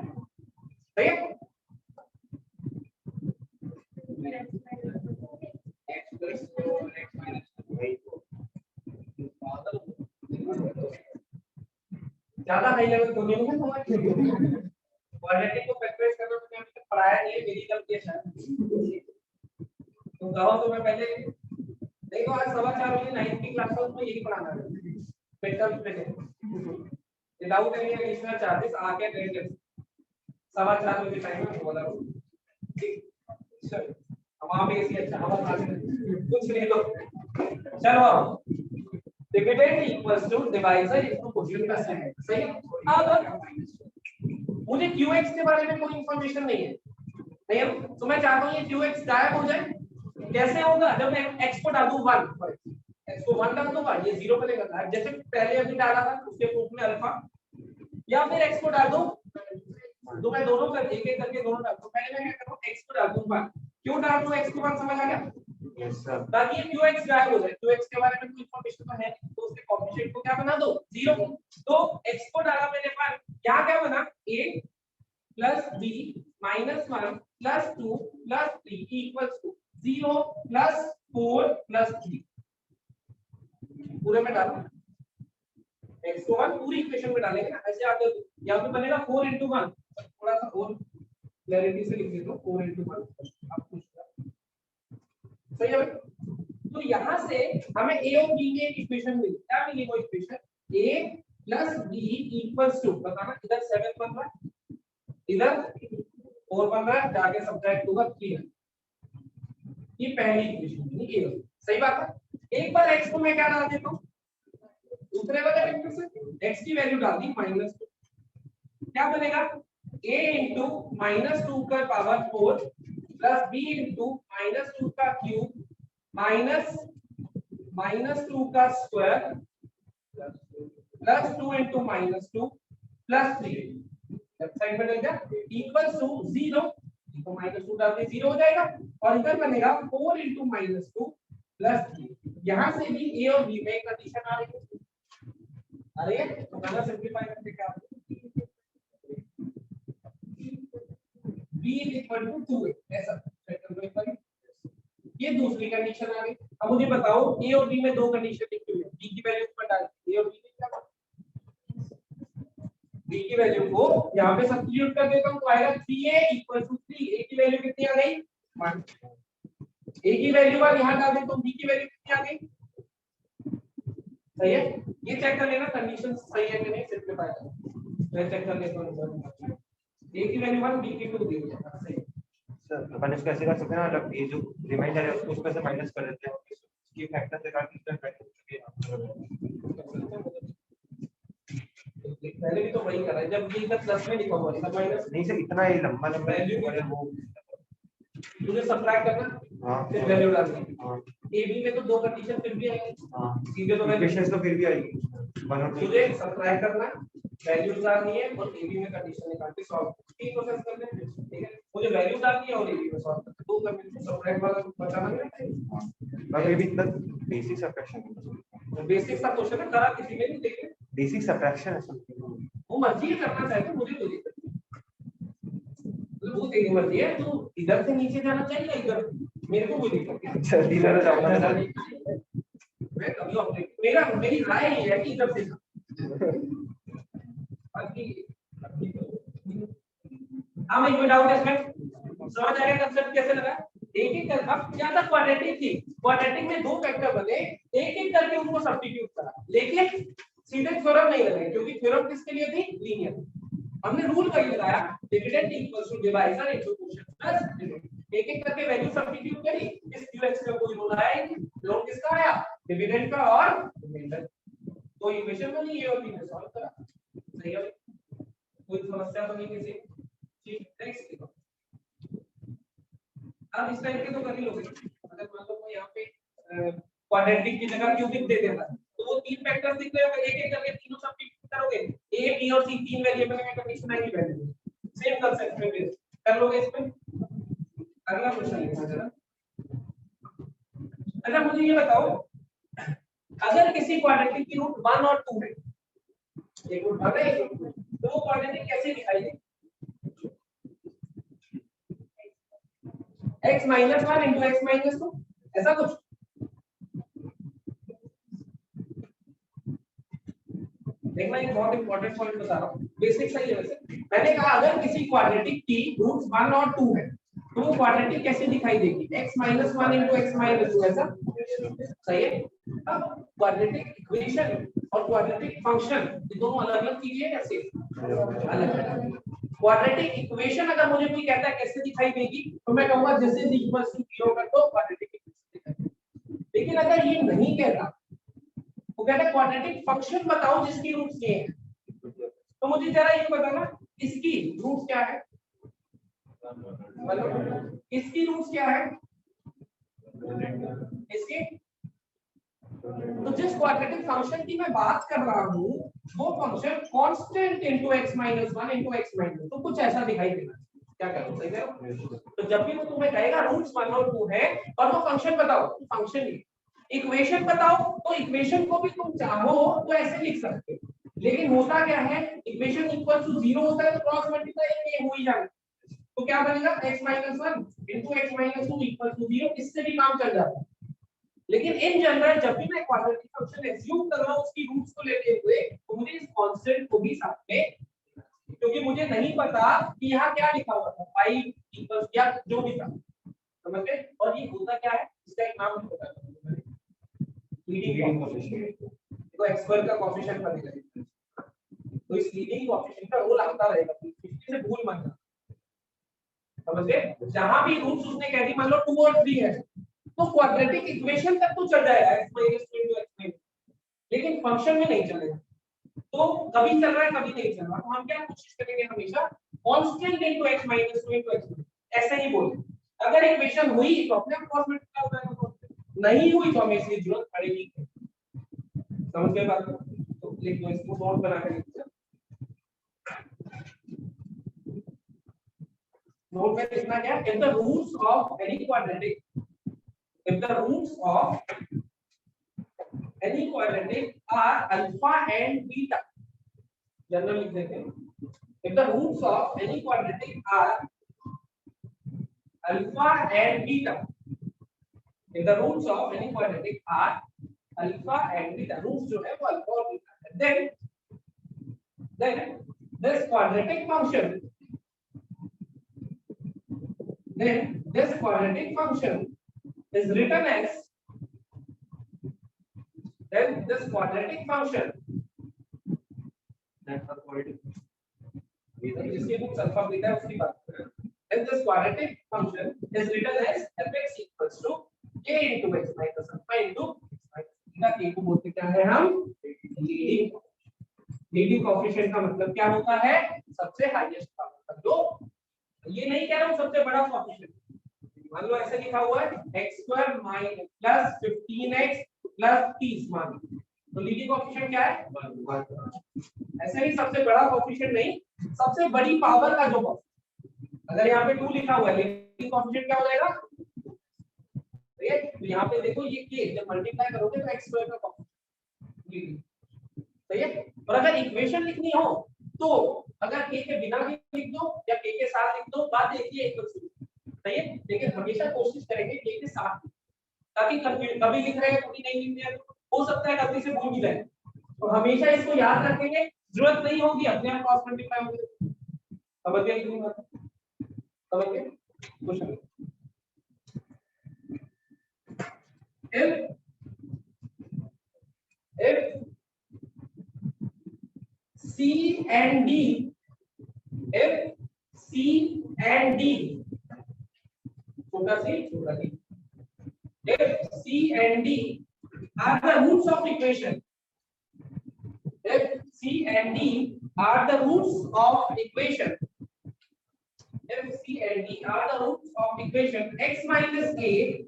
सही है। x plus 4x minus 2 ज्यादा हाई लेवल तो नहीं है समझ क्वाड्रेटिक को फैक्टराइज करना तो मैंने पढ़ाया नहीं है, मेरी गलती है शायद। तो कहो तो मैं पहले देखो आज 4:15 बजे 9th की क्लास में यही पढ़ाना है पेटर्न पे विदाउट एनी एडिशनल चार्जेस आके अटेंड कर 4:15 बजे टाइम में बोला ठीक चल वहां पे ऐसी अच्छा हवा खा कुछ नहीं लो चलो dividend equals to divisor into quotient plus remainder सही है। अब मुझे qx के बारे में कोई इंफॉर्मेशन नहीं है नहीं है तो मैं चाहता हूं ये qx गायब हो जाए। कैसे होगा? जब मैं x को डाल दूं 1 x को 1 डाल दूंगा ये 0 बनेगा जैसे पहले अभी डाला था उसके प्रूफ में अल्फा, या फिर x को डाल दूं तो मैं दोनों कर एक एक करके दोनों डाल दूं। पहले मैं क्या करूं x को डाल दूं 1, क्यों डाल दूं x को 1 समझ आ गया? Yes sir. ताकि ये qx गायब हो जाए। qx के बारे में कोई इंफॉर्मेशन तो है तो उसके कोएफिशिएंट को क्या बना दो 0। तो x को डाला मैंने 1, यहां क्या बना a plus b minus 1 plus 2 plus 3 equals to 0 plus 4 plus 3 पूरे में डालो x को 1 पूरी इक्वेशन में डालेंगे ना ऐसे आगे यहां पे बनेगा 4 into 1 थोड़ा सा और क्लैरिटी से लिख देता हूं 4 into 1 अब कुछ सही है। तो यहां से हमें a और b की एक इक्वेशन मिली, क्या मिली वो equation a plus b equals to बताना इधर 7 बन रहा है इधर 4 बन रहा है जाके सब्ट्रैक्ट होगा 3 ये पहली इक्वेशन बनी a सही बात है। एक बार x को मैं क्या डाल देता हूं दूसरे वाले वेक्टर से x की वैल्यू डाल दी -2 क्या बनेगा a into -2 का पावर 4 प्लस b into -2 का क्यूब माइनस -2 का square plus 2 into -2 plus 3 left side में रहेगा इक्वल्स टू 0 तो -2 डाल के 0 हो जाएगा और इधर बनेगा 4 into -2 प्लस 3। यहां से भी a और b में एक कंडीशन आ रही है अरे तो गाना सिंपलीफाई करके क्या b = 2 ऐसा ये दूसरी कंडीशन आ गई। अब मुझे बताओ a और b में दो कंडीशन लिखी हुई है b की वैल्यू ऊपर डाल a और b में क्या b की वैल्यू को यहां पे सब्स्टिट्यूट कर देता हूं तो आएगा 3a = 3 a की वैल्यू कितनी आ गई 1 a की वैल्यू और यहां डाल देता हूं b की वैल्यू कितनी आ गई सही है। ये चेक कर लेना कंडीशन सही है कि नहीं सिंपलीफाई कर मैं चेक कर लेता हूं a की वैल्यू 1 b की 2 दी है सही सर अपन इसको ऐसे कर सकते हैं ना मतलब ये जो रिमाइंडर है उसको उसमें से माइनस कर देते हैं इसकी फैक्टर से काट के पहले भी तो वही कर रहा है जब ये इधर प्लस में लिखा हुआ है इधर माइनस नहीं सर इतना ही लंबा लंबा वैल्यू वो तुझे सब्ट्रैक्ट करना हां फिर वैल्यू डालनी हां ए बी में तो दो कंडीशन फिर भी आएंगी हां सीधे तो इक्वेशंस तो फिर भी आएगी 1 और 2 तुझे सब्ट्रैक्ट करना वैल्यूज डालनी है और ए बी में कंडीशन निकाल के सॉल्व तीन प्रोसेस करने हैं ठीक है। मुझे वैल्यू डालनी है और ए बी में सॉल्व करना दो करने सब्ट्रैक्ट वाला बचाना है और ये भी इतना बेसिक सब्ट्रैक्शन बेसिक सा क्वेश्चन है करा किसी ने नहीं देखे बेसिक सब्ट्रैक्शन है सब वो मर्जी करना चाहे तो मुझे तो दिक्कत वो तेरी मर्जी है तू इधर से नीचे जाना चाहिए इधर मेरे को कोई दिक्कत नहीं जल्दी जाना चाहूंगा मैं कभी ऑब्जेक्टिव मेरी राय ये है कि जब से हम एक डाउट इसमें समझ आएगा कंसेप्ट कैसे लगा। एक एक कर अब क्या था क्वाड्रेटिक थी, क्वाड्रेटिक में दो फैक्टर बने, एक एक करके उनको सब्स्टिट्यूट करा, लेकिन सीधे थ्योरम नहीं लगे क्योंकि थ्योरम किसके लिए थी, लीनियर। हमने रूल वही लगाया dividend equals to divisor into quotient plus dividend, एक एक करके वैल्यू सब्स्टिट्यूट करी, इस क्यूएक्स में कोई रोल आया ही नहीं, रोल किसका आया, डिविडेंड का और रिमाइंडर। तो इक्वेशन में नहीं ये और बी सॉल्व करा, सही है, कोई समस्या तो नहीं किसी। ठीक, नेक्स्ट देखो अब इस टाइप के तो कर ही लोगे। अगर मान लो यहाँ पे क्वाड्रेटिक की जगह क्यूबिक दे देता तो वो तीन फैक्टर्स दिख रहे होंगे, एक एक करके तीनों सब्स्टिट्यूट करोगे, ए बी और सी तीन वेरिएबल में कंडीशन आएगी वैल्यू सेम कंसेप्ट में बेस कर लोगे इसमें। अगला क्वेश्चन लिखना जरा। अच्छा मुझे ये बताओ अगर किसी क्वाड्रेटिक की रूट 1 और 2 है, एक रूट 1 है एक रूट 2, तो वो क्वाड्रेटिक कैसे दिखाई देगी, x minus 1 into x minus 2 ऐसा कुछ। देखना एक बहुत इंपॉर्टेंट पॉइंट बता रहा हूँ, बेसिक सही है वैसे। मैंने कहा अगर किसी क्वाड्रेटिक की रूट्स 1 और 2 है तो वो क्वाड्रेटिक कैसे दिखाई देगी, x minus 1 into x minus 2 ऐसा सही है। अब क्वाड्रेटिक इक्वेशन और क्वाड्रेटिक फंक्शन ये दोनों अलग-अलग चीजें हैं कैसे, अलग-अलग। क्वाड्रेटिक इक्वेशन अगर मुझे कोई कहता है कैसे दिखाई देगी तो मैं कहूंगा जैसे z = 0 कर दो क्वाड्रेटिक इक्वेशन दिखाई। लेकिन अगर ये नहीं कहता, वो कहता है क्वाड्रेटिक फंक्शन बताओ जिसकी रूट्स ये हैं, तो मुझे जरा ये बताना इसकी रूट्स क्या है, मतलब इसकी रूट्स क्या है, इसके। तो जिस क्वाड्रेटिक फंक्शन की मैं बात कर रहा हूँ वो function constant into x minus 1 into x minus, तो कुछ ऐसा दिखाई देना, क्या करो सही है। तो जब भी वो तुम्हें कहेगा रूट्स 1 और 2 है और वो फंक्शन बताओ, फंक्शन ही इक्वेशन बताओ, तो इक्वेशन को भी तुम चाहो तो ऐसे लिख सकते हो, लेकिन होता क्या है इक्वेशन इक्वल टू 0 होता है तो क्रॉस मल्टीप्लाई ये हो ही जाएगा, तो क्या बनेगा x minus 1 into x minus 2 equal to 0, इससे भी काम चल जाता है। लेकिन इन जनरल जब भी मैं क्वाड्रेटिक फंक्शन एज्यूम कर रहा हूं उसकी रूट्स को लेते हुए तो मुझे इस कांस्टेंट को भी साथ में, क्योंकि मुझे नहीं पता कि यहाँ क्या लिखा हुआ था 5 इक्वल्स या जो भी था, समझ गए। और ये होता क्या है इसका एक नाम भी बता दूं, लीडिंग कोएफिशिएंट। देखो x2 का कोएफिशिएंट बनेगा, तो इस लीडिंग कोएफिशिएंट का रोल आता रहेगा, इसमें से भूल मत जाना, समझ गए। जहां भी रूट्स उसने कह दी मान लो 2 और 3 है तो क्वाड्रेटिक इक्वेशन तक तो चल जाएगा x minus 2 into x minus, लेकिन फंक्शन में नहीं चलेगा। तो कभी चल रहा है कभी नहीं चल रहा, तो हम क्या कोशिश करेंगे हमेशा constant into x minus 2 into x minus ऐसे ही बोलें। अगर इक्वेशन हुई तो अपने आप क्रॉस मल्टीप्लाई हो जाएगा, नहीं हुई तो हमें इसकी जरूरत पड़ेगी। समझ गए बात। तो लिख दो इसको, नोट बना के लिख दो, नोट में लिखना क्या, if the roots of any quadratic, if the roots of any quadratic are alpha and beta, general लिख देते हैं, if the roots of any quadratic are alpha and beta, if the roots of any quadratic are alpha and beta, roots जो है वो alpha और beta है, then this quadratic function, then this quadratic function is written as, then this quadratic function, that's the quadratic, जिसके roots alpha beta है उसकी बात कर रहे हैं, then this quadratic function is written as fx equals to k into x minus alpha into x minus beta। k को बोलते क्या है हम, लीडिंग कोएफिशिएंट का मतलब क्या होता है, सबसे हाईएस्ट पावर का जो, ये नहीं कह रहा हूं सबसे बड़ा कोएफिशिएंट, मान लो ऐसे लिखा हुआ है x² plus 15x plus 30 मान लो, तो लीडिंग कोएफिशिएंट क्या है 1। ऐसे ही सबसे बड़ा कोएफिशिएंट नहीं, सबसे बड़ी पावर का जो कोएफिशिएंट, अगर यहाँ पे 2 लिखा हुआ है लीडिंग कोएफिशिएंट क्या हो जाएगा, तो यहाँ पे देखो ये k जब मल्टीप्लाई करोगे तो x² का कोएफिशिएंट, सही है। और अगर इक्वेशन लिखनी हो तो अगर k के बिना भी लिख दो या k के साथ लिख दो, बात एक ही है, सही है, लेकिन हमेशा कोशिश करेंगे k के साथ, ताकि कभी लिख रहे हैं कभी नहीं लिख रहे हैं हो सकता है गलती से भूल भी जाए, तो हमेशा इसको याद रखेंगे, जरूरत नहीं होगी अपने आप क्रॉस मल्टीप्लाई होगी। समझ गए कि नहीं बात? समझ गए? Question if C and D, if C and D, छोटा सी, if C and D are the roots of equation, if C and D are the roots of equation, if C and D are the roots of equation x minus a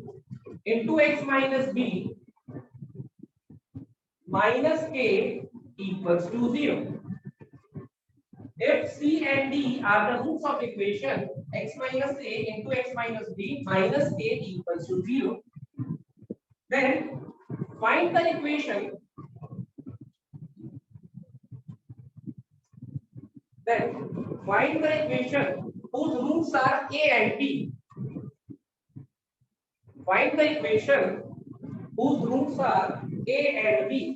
into x minus b minus k equals to 0. If C and D are the roots of equation x minus a into x minus b minus k equals to 0, then find the equation. Then find the equation whose roots are a and b. Find the equation whose roots are a and b.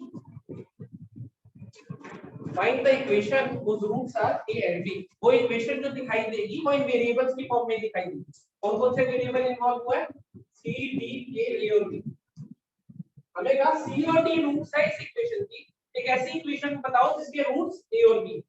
Find the equation whose roots are a and b. वो equation जो दिखाई देगी वो इन variables की form में दिखाई देगी। कौन कौन से वेरिएबल इन्वॉल्व हुआ है? c, d, k, a और b। हमें कहा c और d रूट्स है इस इक्वेशन की। एक ऐसी इक्वेशन बताओ जिसके रूट्स a और b।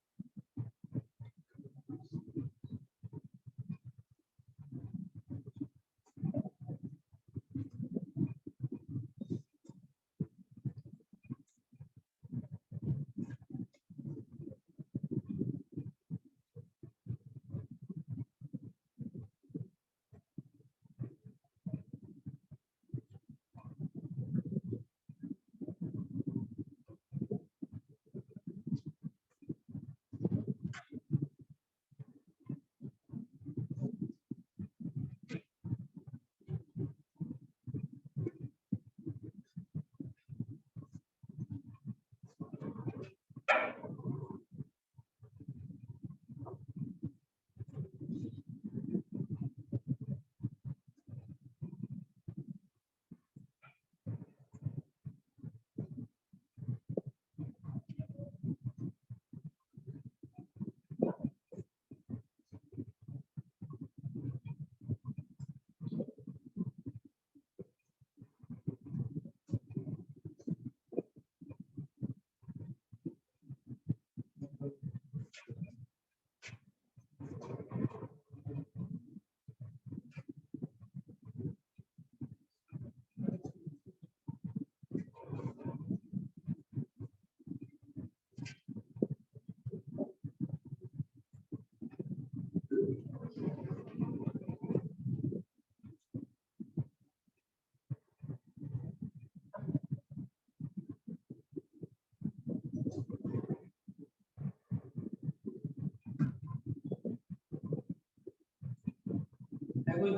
कोई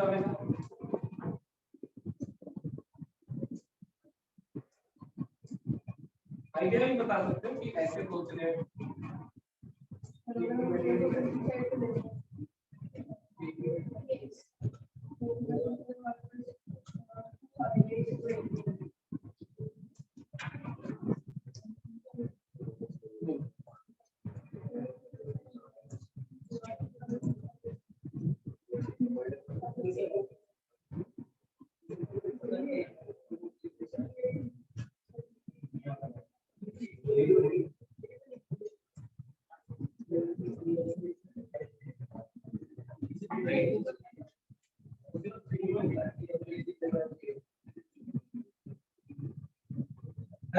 आइडिया नहीं बता सकते हो कि कैसे सोच रहे हो?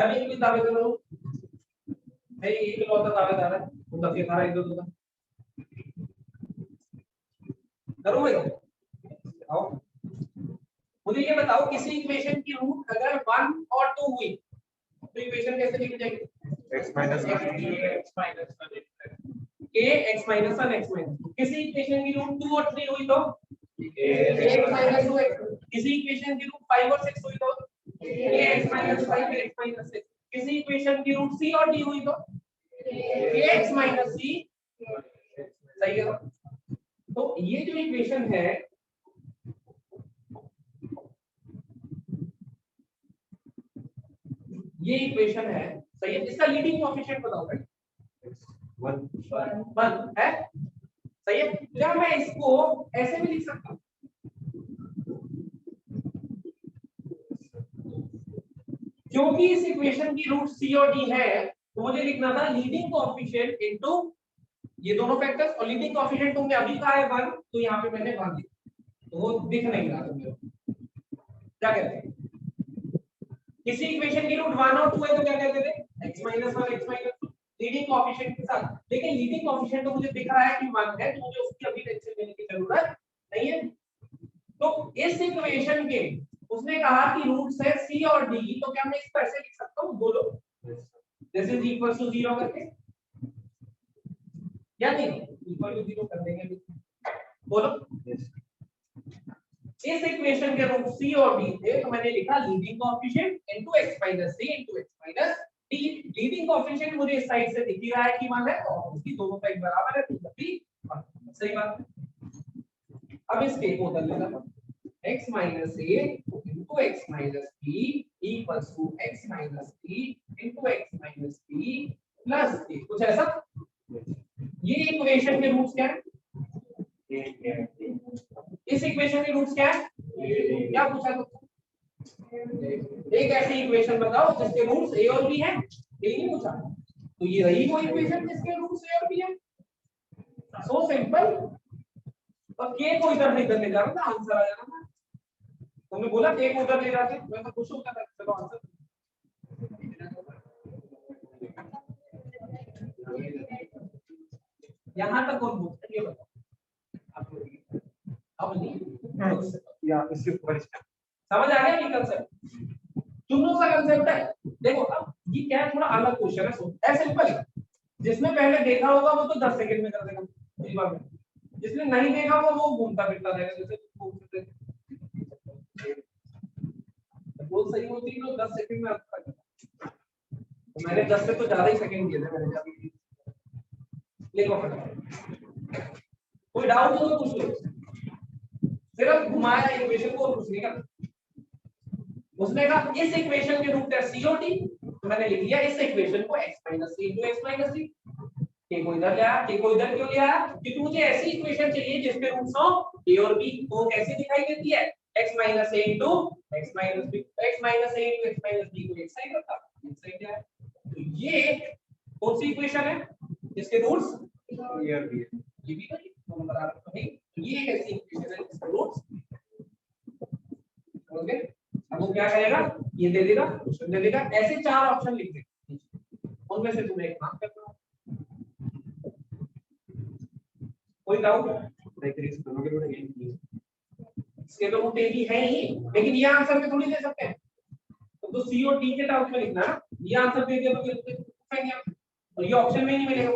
एक भी दावे करो भाई, एक लौता दावेदार है वो तब ये सारा इधर उधर करो भाई। आओ मुझे ये बताओ, किसी इक्वेशन की रूट अगर 1 और 2 हुई तो इक्वेशन कैसे लिखी जाएगी? x minus a x minus 1 x minus 2। किसी इक्वेशन की रूट 2 और 3 हुई तो a x minus 2 x। किसी इक्वेशन की रूट 5 और 6 हुई तो a x minus 5 x minus 6। किसी इक्वेशन की रूट c और d हुई तो ax minus c। सही है। तो ये जो इक्वेशन है ये इक्वेशन है, सही है। इसका लीडिंग कोएफिशिएंट बताओ भाई। 1 है, सही है। क्या मैं इसको ऐसे भी लिख सकता हूँ? क्योंकि इस इक्वेशन की रूट सी और डी है, तो मुझे लिखना था लीडिंग कोएफिशिएंट इनटू ये दोनों फैक्टर्स, और लीडिंग कोएफिशिएंट तुमने अभी कहा है 1, तो यहाँ पे मैंने 1 लिखा, तो वो दिख नहीं रहा तुम्हें। क्या कहते हैं, किसी इक्वेशन की रूट 1 और 2 है तो क्या कहते थे, x - 1 x - 2 लीडिंग कोएफिशिएंट के साथ। लेकिन लीडिंग कोएफिशिएंट तो मुझे दिख रहा है कि 1 है, तो मुझे उसकी अभी टेंशन लेने की जरूरत नहीं है। तो इस इक्वेशन के उसने कहा कि रूट्स है c और d, तो क्या मैं इसको ऐसे लिख सकता हूँ, बोलो, दिस इज इक्वल टू 0 करके, या नहीं इक्वल टू 0 कर देंगे, बोलो। इस इक्वेशन के रूट c और d थे, तो मैंने लिखा leading coefficient into x - 3 into x - d। Leading coefficient मुझे इस साइड से दिख ही रहा है कि 1 है, तो उसकी दोनों साइड बराबर है, तो तभी सही बात है। अब इसके को बदल लेना, x - a into x - b equals to x - c into x - b plus a, कुछ ऐसा। ये इक्वेशन के रूट्स क्या है, इस इक्वेशन के रूट्स क्या है, क्या पूछा तुमसे, एक ऐसी इक्वेशन बताओ जिसके रूट्स a और b हैं, ये नहीं पूछा। तो ये रही वो इक्वेशन जिसके रूट्स a और b हैं, सो सिंपल। और k को इधर नहीं करने जा रहा था, आंसर आ जाना था। तुमने बोला k को उधर ले जाते, मैं तो खुश होता था, चलो आंसर। यहाँ तक कौन पूछता है ये बताओ, अब नहीं या इसके ऊपर समझ आ गया ये कंसेप्ट, चुनो सा कंसेप्ट है। देखो अब ये क्या है, थोड़ा अलग क्वेश्चन है, ऐसे सिंपल, जिसने पहले देखा होगा वो तो 10 सेकंड में कर देगा पहली बार में, जिसने नहीं देखा होगा वो घूमता फिरता रहेगा, जैसे वो सही होती है तो 10 सेकंड में आता है, तो मैंने 10 से तो ज्यादा ही सेकंड दिए थे मैंने अभी। देखो कोई डाउट हो तो पूछ लो, सिर्फ घुमाया इक्वेशन को, कुछ नहीं करना। उसने कहा इस इक्वेशन के रूट है c और d, तो मैंने लिख दिया इस इक्वेशन को x - c into x - d। k को इधर ले आया, k को इधर क्यों ले आया, क्योंकि मुझे ऐसी इक्वेशन चाहिए जिसके रूट्स हो a और b। वो कैसे दिखाई देती है, x - a into x - b, x - a into x - b को एक साइड रखा, एक साइड क्या है, तो ये कौन सी इक्वेशन है जिसके रूट्स a और b है, ये भी तो बराबर तो नहीं, ये एक ऐसी इक्वेशन है जिसके रूट्स, ओके। अब वो क्या करेगा, ये दे देगा, ऑप्शन दे देगा, ऐसे 4 ऑप्शन लिख दे, उनमें से तुम्हें एक काम करना। कोई डाउट, इसके तो रूट ए भी है ही, लेकिन ये आंसर में थोड़ी दे सकते हैं, तो सी और डी के डाउट में लिखना ना, ये आंसर दे दिया तो फिर पूछेंगे हम, और ये ऑप्शन में ही नहीं मिलेगा।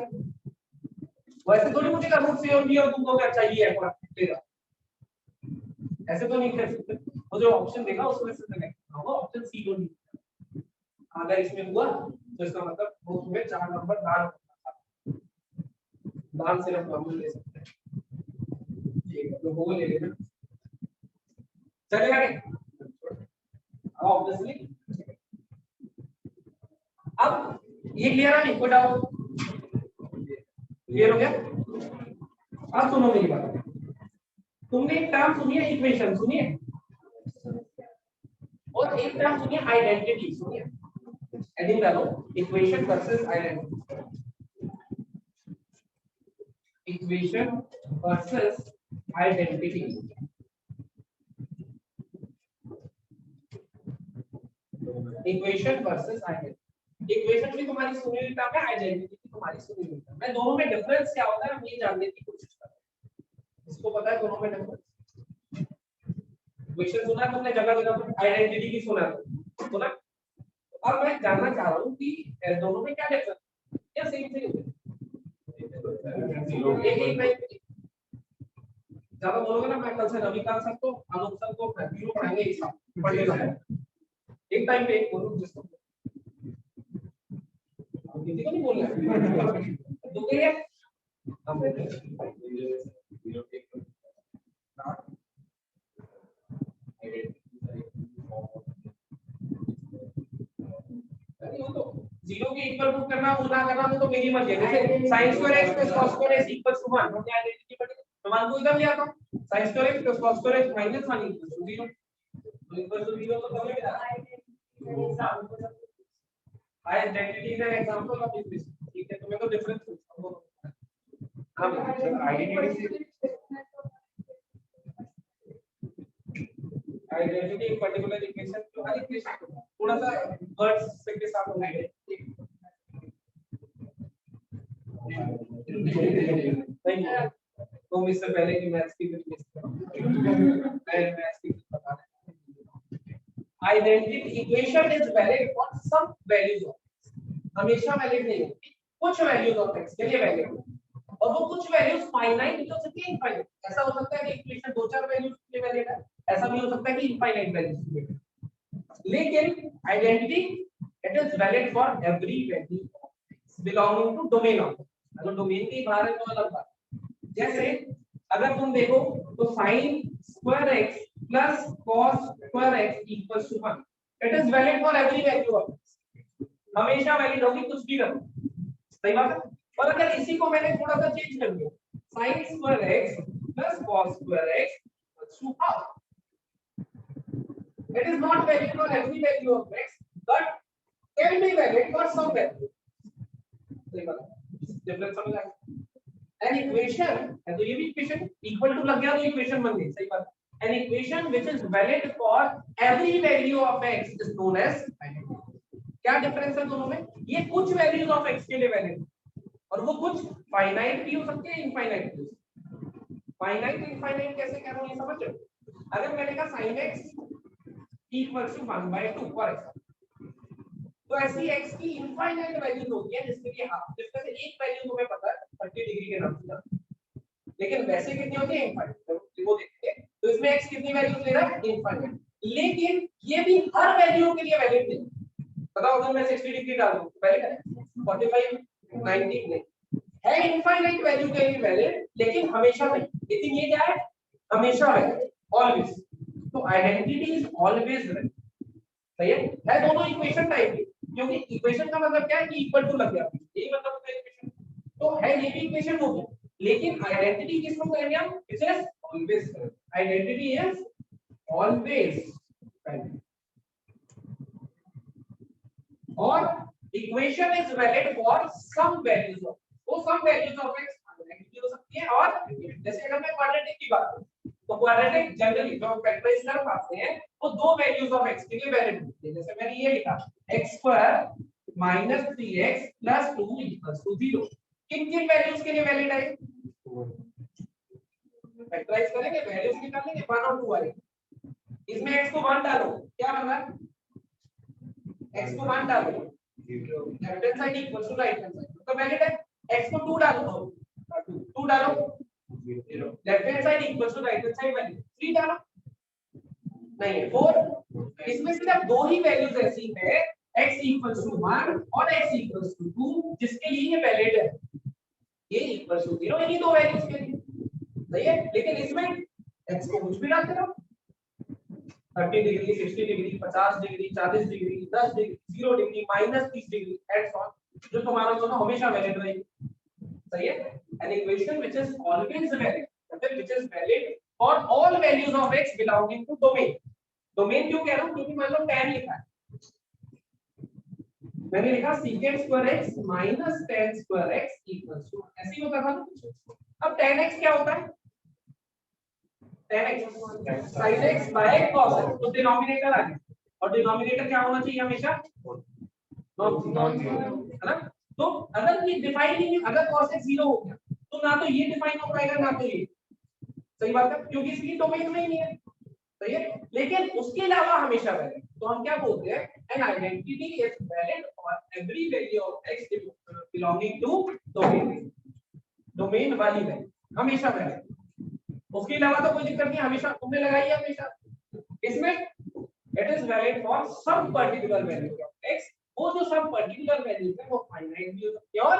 वैसे थोड़ी पूछेगा रूट सी और डी और तुमको क्या चाहिए है पूरा देगा, ऐसे तो नहीं कर सकते। वो जो ऑप्शन देगा उसमें से सेलेक्ट होगा ऑप्शन सी और डी, अगर इसमें हुआ तो इसका मतलब वो तुम्हें 4 नंबर दान सिर्फ नॉर्मल ले सकते हैं, ये तो वो ले लेना, चलेगा नहीं ऑब्वियसली। अब ये क्लियर है, नहीं कोई डाउट, क्लियर हो गया। अब सुनो मेरी बात, तुमने एक टर्म सुनी है इक्वेशन सुनी है, और एक टर्म सुनी है आइडेंटिटी सुनी है, एडिंग डालो equation versus identity, equation versus identity, equation versus identity. Equation भी तुम्हारी सुनी हुई टर्म है, आइडेंटिटी भी तुम्हारी सुनी हुई टर्म है, दोनों में डिफरेंस क्या होता है हम ये जानने की कोशिश कर रहे हैं। इसको पता है दोनों में डिफरेंस, इक्वेशन सुना है तुमने जगह जगह पर, आइडेंटिटी भी सुना है, सुना। अब मैं जानना चाह रहा हूँ कि दोनों में क्या डिफरेंस है, क्या सेम से ज्यादा बोलोगे ना, मैं कल से रविकांत सर को, आलोक सर को तीनों पढ़ाएंगे एक साथ, पढ़ लेना है एक टाइम पे एक बोलो, जिसको किसी को नहीं बोलना है तो क्या तो जीरो के इक्वल प्रूव करना वो ना करना तो मेरी मर्जी है। जैसे sin square x plus cos square x equals to 1, हमने आइडेंटिटी पढ़ी, तो 1 को इधर ले आता हूं, sin square x plus cos square x minus 1 equals to 0, तो इक्वल्स टू 0 तो कब मिला identity is an example of this. ठीक है, तो मैं तो डिफरेंस पूछता हूं। हां आइडेंटिटी आइडेंटिटी पर्टिकुलर इक्वेशन तो हर इक्वेशन थोड़ा सा वर्ड्स से के साथ होना है। नहीं तो इससे पहले कि मैथ्स की मैथ्स की बता दें। Identity equation is valid for some values of, हमेशा वैलिड नहीं होती, कुछ वैल्यूज ऑफ x के लिए वैलिड होती है, और वो कुछ वैल्यूज फाइनाइट भी हो सकती है, इनफाइनाइट। ऐसा हो सकता है कि इक्वेशन दो चार वैल्यूज के लिए वैलिड है, ऐसा भी हो सकता है कि इनफाइनाइट वैल्यूज के लिए। लेकिन identity it is valid for every value belonging to domain of, अगर डोमेन की बाहर है तो अलग बात। जैसे अगर तुम देखो तो sin square x plus cos square x equals to 1, it is valid for every value of x, हमेशा वैलिड होगी कुछ भी करो, सही बात है। और अगर इसी को मैंने थोड़ा सा चेंज कर दिया, sin square x plus cos square x equals to half, it is not valid for every value of x but can be valid for some value, सही बात है। डिफरेंस समझ आया। एन इक्वेशन है तो ये भी इक्वेशन इक्वल टू लग गया तो इक्वेशन बन गई, सही बात है। An equation which is valid for every value of x is known as identity. क्या डिफरेंस है दोनों में? ये कुछ वैल्यूज ऑफ x के लिए वैलिड और वो कुछ फाइनाइट भी हो सकते हैं, इनफाइनाइट भी हो सकते हैं। फाइनाइट इनफाइनाइट कैसे कह रहा हूं ये समझ लो। अगर मैंने कहा sin x equals to 1/2 for x, तो ऐसी x की इनफाइनाइट वैल्यू होती है जिसके लिए हाफ, जिसमें से एक वैल्यू तुम्हें पता है 30 डिग्री के नाम से, लेकिन वैसे कितनी होती है इनफाइनाइट, तो वो देखते हैं। तो इसमें x कितनी वैल्यूज ले रहा है इनफाइनाइट, लेकिन ये भी हर वैल्यू के लिए वैलिड नहीं। बताओ अगर मैं 60 डिग्री डाल दूं तो वैलिड है, 45 90 नहीं है, इनफाइनाइट वैल्यू के लिए वैलिड लेकिन हमेशा नहीं। लेकिन ये क्या है, हमेशा वैलिड, ऑलवेज। तो आइडेंटिटी इज ऑलवेज वैलिड, सही है दोनों इक्वेशन टाइप की, क्योंकि इक्वेशन का मतलब क्या है कि इक्वल टू लग गया, यही मतलब होता है इक्वेशन। तो है ये भी इक्वेशन हो गया, लेकिन आइडेंटिटी किसको कहेंगे हम? It is always valid, identity is always valid, और equation is valid for some values of, वो some values of x identity हो सकती है। और जैसे अगर मैं क्वाड्रेटिक की बात करूं तो क्वाड्रेटिक जनरली जो हम फैक्टराइज कर पाते हैं वो दो वैल्यूज ऑफ x के लिए वैलिड होती है। जैसे मैंने ये लिखा x² minus 3x plus 2 equals to 0, किन किन वैल्यूज के लिए वैलिड है? फैक्टराइज करेंगे वैल्यूज निकालेंगे 1 और 2 वाले, इसमें x को 1 डालो क्या बन रहा है, x को 1 डालो left hand side equals to right hand side, तो वैलिड है। x को 2 डालो 2 डालो left hand side equals to right hand side value, 3 डालो नहीं है 4। इसमें सिर्फ दो ही वैल्यूज ऐसी है x इक्वल्स टू 1 और x इक्वल्स टू 2 जिसके लिए ये वैलिड है, ये इक्वल्स टू 0 इन्हीं दो वैल्यूज के लिए, सही है। लेकिन इसमें x को कुछ भी डालते रहो, 30 degree 60 degree 50 degree 40 degree 10 degree 0 degree minus 30 degree and so on, जो तुम्हारा दोनों हमेशा वैलिड रहेगी, सही है। an equation which is always valid, मतलब which is valid for all values of x belonging to domain। Domain क्यों कह रहा हूं, क्योंकि मान लो tan लिखा है, मैंने लिखा secant square x minus tan square x equals to, ऐसे ही होता था ना। अब tan x क्या होता है, tan x sin x by cos x, तो डिनोमिनेटर आ गया, और डिनोमिनेटर क्या होना चाहिए हमेशा नॉन जीरो, है ना। तो अगर ये डिफाइन नहीं, अगर cos x 0 हो गया तो ना तो ये डिफाइन हो पाएगा ना तो ये, सही बात है, क्योंकि इसकी डोमेन में ही नहीं है, सही है। लेकिन उसके अलावा हमेशा वैलिड, तो हम क्या बोलते हैं, an identity is valid for every value of x belonging to domain, domain वाली वैल्यू हमेशा वैलिड, उसके अलावा तो कोई दिक्कत नहीं, हमेशा तुमने लगाई है हमेशा। इसमें it is valid for some particular value of x, वो जो सब पर्टिकुलर वैल्यूज है वो फाइनाइट भी हो सकती है, और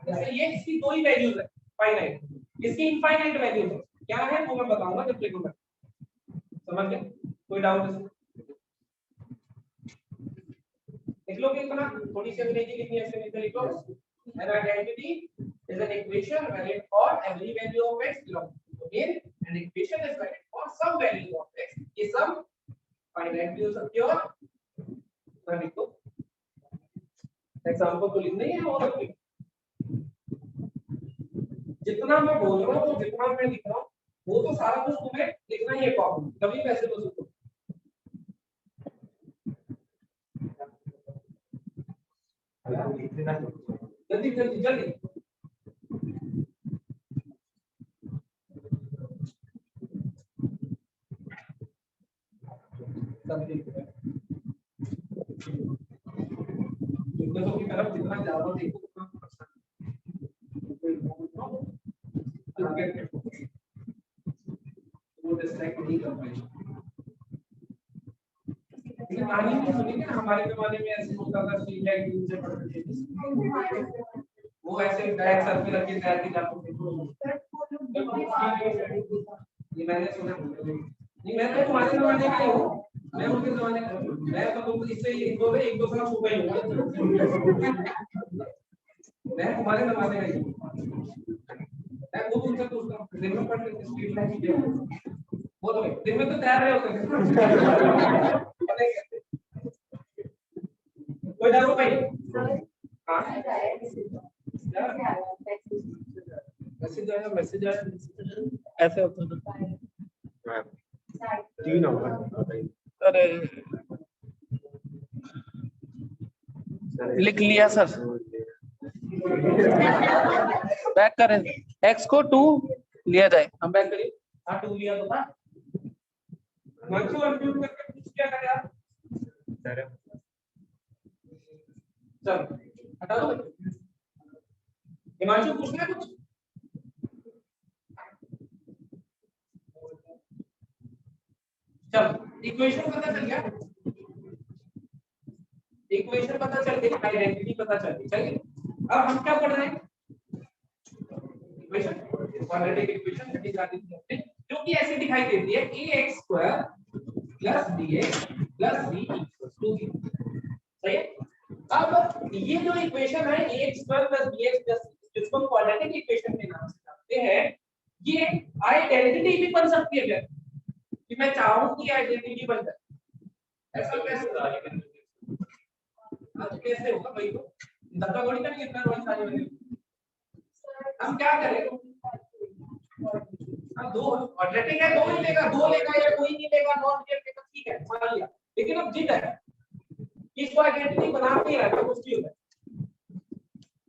जैसे ये इसकी दो ही वैल्यूज है फाइनाइट, इसकी इनफाइनाइट वैल्यूज है, क्या है वो मैं बताऊंगा जब लिखूंगा, समझ गए? कोई डाउट इसमें? लिख लो कि इतना थोड़ी सी अंग्रेजी लिखनी है, ऐसे नहीं लिख लो। An identity is an equation valid for every value of x belongs to domain. An equation is valid for some value of x. ये सब finite भी हो सकती है और ना लिखो। एग्जाम्पल तो लिखना ही है और जितना मैं बोल रहा हूँ, जितना मैं लिख रहा हूँ, वो तो सारा कुछ तुम्हें लिखना ही है कॉपी, कभी कैसे तो सुनो। जल्दी जल्दी जल्दी विंडोज की तरफ जितना ज्यादा देखो उतना वो डिस्ट्रैक्ट नहीं कर पाएंगे। कहानी में सुनी ना, हमारे जमाने में ऐसे होता था, स्ट्रीट लाइट दूर से पड़ती थी, वो ऐसे बैग सर पे रख के तैर के जाते थे। ये मैंने सुना नहीं, मैं तो तुम्हारे जमाने का ही हूँ, मैं उनके जमाने का हूँ, मैं तो तुम इससे एक दो साल छूटा ही हूँ, मैं तुम्हारे जमाने का ही हूँ। मैं खुद उनसे पूछता हूँ, दिन में पढ़ते थे स्ट्रीट लाइट की, वो तो दिन में तो तैर रहे होते थे। कोई डालो भाई, हाँ मैसेज आया ऐसे होता था। 3 होगा। अरे लिख लिया सर, बैक करें, x को 2 लिया जाए, हम बैक करिए। हाँ 2 लिया तो था, अनम्यूट करके कुछ क्या करें आप सर, चल हटा दो। हिमांशु पूछना है कुछ? चल इक्वेशन पता चल गया, इक्वेशन पता चल गई, आइडेंटिटी पता चल गई। चलिए अब हम क्या पढ़ रहे हैं, इक्वेशन, क्वाड्रेटिक इक्वेशन जो कि ऐसे दिखाई देती है ax² + bx + c = 0। सही है। अब ये जो इक्वेशन है ax² + bx + c, जिसको हम क्वाड्रेटिक इक्वेशन के नाम से जानते हैं, ये आइडेंटिटी भी बन सकती है क्या, कि मैं चाहूं कि आइडेंटिटी बन जाए, ऐसा कैसे होगा? अब कैसे होगा भाई, तो धक्का थोड़ी ना कितना रोज सारी बनेगी। हम क्या करें, अब दो क्वाड्रेटिक है, दो ही लेगा, दो लेगा या कोई नहीं लेगा, नॉन रियल लेगा, ठीक है मान लिया, लेकिन अब जिद है इसको आइडेंटिटी बना के रखा कुछ भी होगा,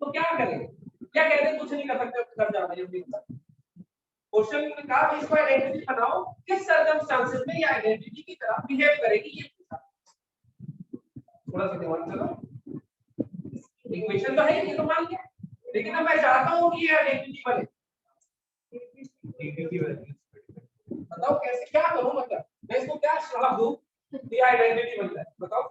तो क्या करें, क्या कहते, कुछ नहीं कर सकते, कर जाना जल्दी होता। क्वेश्चन में कहा इसको आइडेंटिटी बनाओ, किस सर्कमस्टेंसेस में ये आइडेंटिटी की तरह बिहेव करेगी, ये पूछा। थोड़ा सा दिमाग चलो, इक्वेशन तो है ये तो मान लिया, लेकिन अब मैं चाहता हूं कि ये आइडेंटिटी बने, बताओ कैसे, क्या करूं, मतलब मैं इसको क्या श्राप दूं कि आइडेंटिटी बन जाए, बताओ।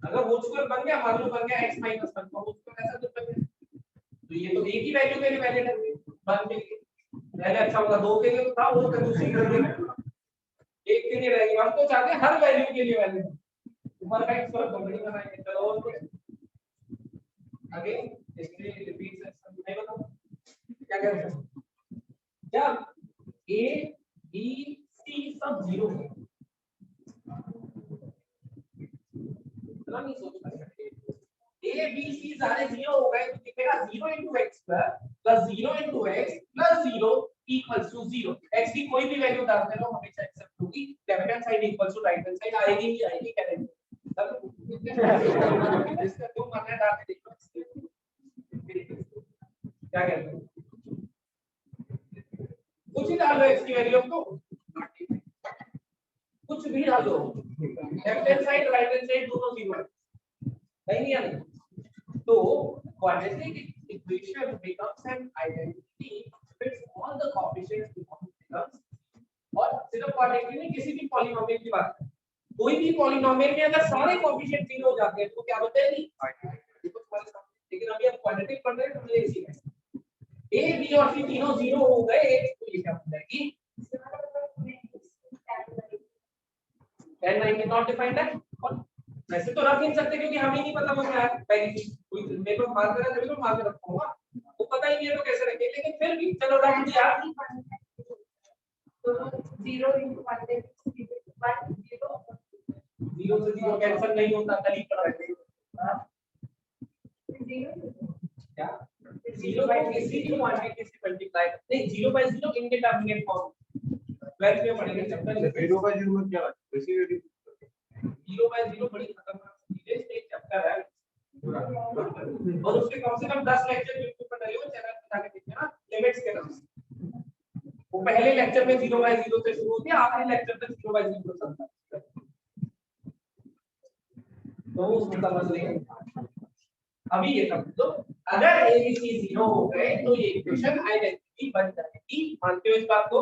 अगर होल स्क्वायर बन गया, मान लो बन गया x - 1 तो होल स्क्वायर ऐसा कुछ बन गया, तो ये तो एक ही वैल्यू के लिए वैलिड है, मान के लिए पहले अच्छा होगा, दो के लिए था, वो तो दूसरी के लिए एक के लिए रहेगी, हम तो चाहते हैं हर वैल्यू के लिए वैलिड है, ऊपर का स्क्वायर कंपनी बनाएंगे। चलो और आगे इसमें रिपीट सेक्शन नहीं बताओ क्या करेंगे, जब a b c सब 0 है, इतना नहीं सोचना है, a b c सारे 0 हो गए तो कितना 0 * x² + 0 * x + 0 = 0। x की कोई भी वैल्यू डालते रहो, हमेशा एक्सेप्ट होगी, left hand side = right hand side आएगी ही आएगी, करेंगे तब इसका तुम मानना डाल के देखो क्या कहते हो, कुछ ही डालो x की वैल्यू को, कुछ भी डालो, left hand side right hand side दोनों 0 है, नहीं है नहीं, तो quadratic equation becomes an identity with all the coefficients belong to, और सिर्फ क्वाड्रेटिक नहीं, किसी भी पॉलीनोमियल की बात करें, कोई भी पॉलीनोमियल में अगर सारे कोएफिशिएंट 0 हो जाते हैं तो क्या होता है, नहीं, लेकिन अभी हम क्वाड्रेटिक पढ़ रहे हैं तो ये इसी है, a b और c तीनों 0 हो गए तो ये क्या हो जाएगी, then I can not define that. और वैसे तो रख नहीं सकते क्योंकि हमें नहीं पता वो क्या है, पहली चीज कोई मेरे को मार्क करा तभी तो मार्क रखूंगा, वो पता ही नहीं है तो कैसे रखें, लेकिन फिर भी चलो रख दिया। तो 0 into 1 0 से 0 कैंसिल नहीं होता, कल ही पढ़ा है क्या 0 by किसी भी क्वांटिटी से मल्टीप्लाई नहीं 0 by 0 इंडिटरमिनेट फॉर्म 12th में पढ़ेंगे चैप्टर 0 by 0 में क्या है बेसिकली 0 by 0 बड़ी खतरनाक चीज है, एक चैप्टर है और उसके कम से कम 10 लेक्चर YouTube पर डले हुए चैनल पे जाके देखिए ना, लिमिट्स के नाम से। वो पहले लेक्चर में 0 by 0 से शुरू होती है, आखिरी लेक्चर तक 0 by 0 चलता है, तो उसको समझ लेंगे। अभी ये समझ लो अगर ABC 0 हो गए तो ये इक्वेशन आइडेंटिटी बन जाएगी, मानते हो इस बात को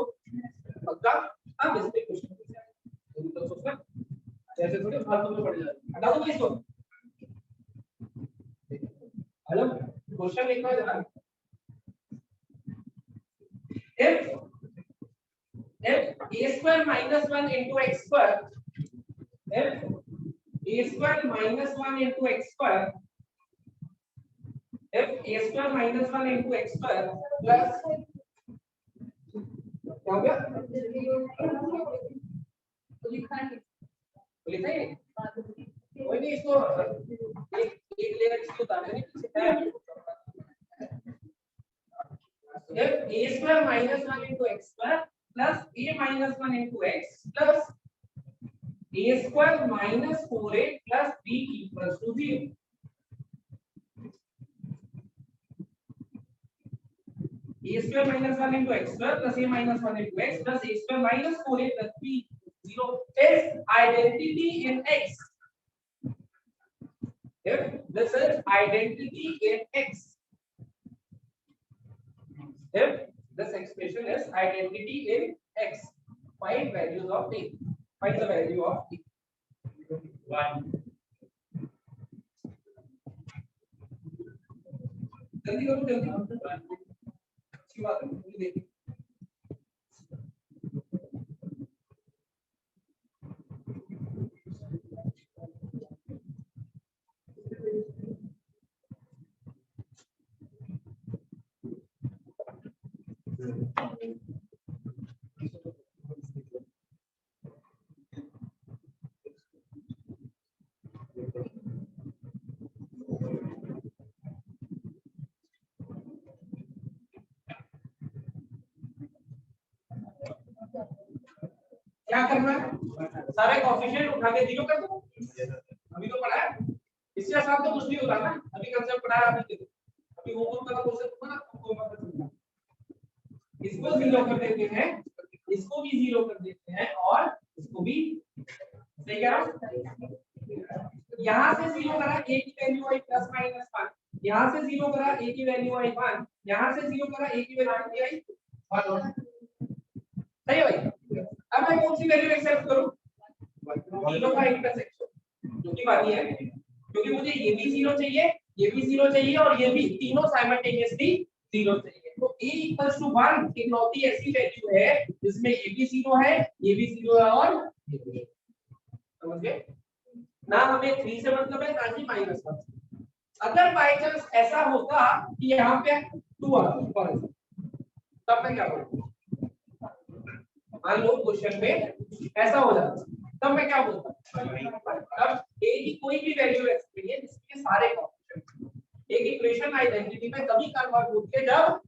पक्का? अब इस पे क्वेश्चन तो सोचना जैसे थोड़े फालतू में पड़ जाए, हटा दो इसको। हेलो क्वेश्चन लिखना है जरा, if a square minus 1 into x square, if a square minus 1 into x square, if a square minus 1 into x square plus क्या हो गया? लिखा है कोई नहीं, इसको एक लेयर इसको उतार देंगे पीछे है। if a square minus 1 into x square plus a minus 1 into x plus a square minus 4a plus b equals to 0, a square minus 1 into x square plus a minus 1 into x plus a square minus 4a plus b 0 is identity in x. If this is identity in x, if this expression is identity in x, find values of a. Find the value of a. 1. जल्दी करो जल्दी, अच्छी बात है देखिए। क्या करना है, सारे कोएफिशिएंट उठा के 0 कर दो, अभी तो पढ़ा है, इससे आसान तो कुछ नहीं होता ना, अभी कंसेप्ट पढ़ा है अभी होमवर्क का क्वेश्चन होगा ना, तुमको पता चलेगा। इसको 0 कर देते हैं, इसको भी 0 कर देते हैं और इसको भी, सही कह रहा हूं? यहां से 0 करा a की वैल्यू आई प्लस माइनस 1, यहां से 0 करा a की वैल्यू आई 1, यहां से 0 करा a की वैल्यू आई 1, सही है भाई? अब मैं कौन सी वैल्यू एक्सेप्ट करूं? तीनों का इंटरसेक्शन, जो की बात है क्योंकि मुझे ये भी 0 चाहिए, ये भी 0 चाहिए और ये भी, तीनों साइमल्टेनियसली 0 चाहिए। तो a = 1 इकलौती ऐसी वैल्यू है जिसमें ये भी 0 है, ये भी 0 है और ये भी, समझ गए ना? हमें 3 से मतलब है ना कि -1। अगर बाय चांस ऐसा होता कि यहाँ पे 2 आ गया तब मैं क्या करूँ? मान लो क्वेश्चन में ऐसा हो जाता तब मैं क्या बोलता? अब a की कोई भी वैल्यू एक्सपीरियंस इसके सारे कोएफिशिएंट, एक इक्वेशन आइडेंटिटी में तभी कन्वर्ट होती है जब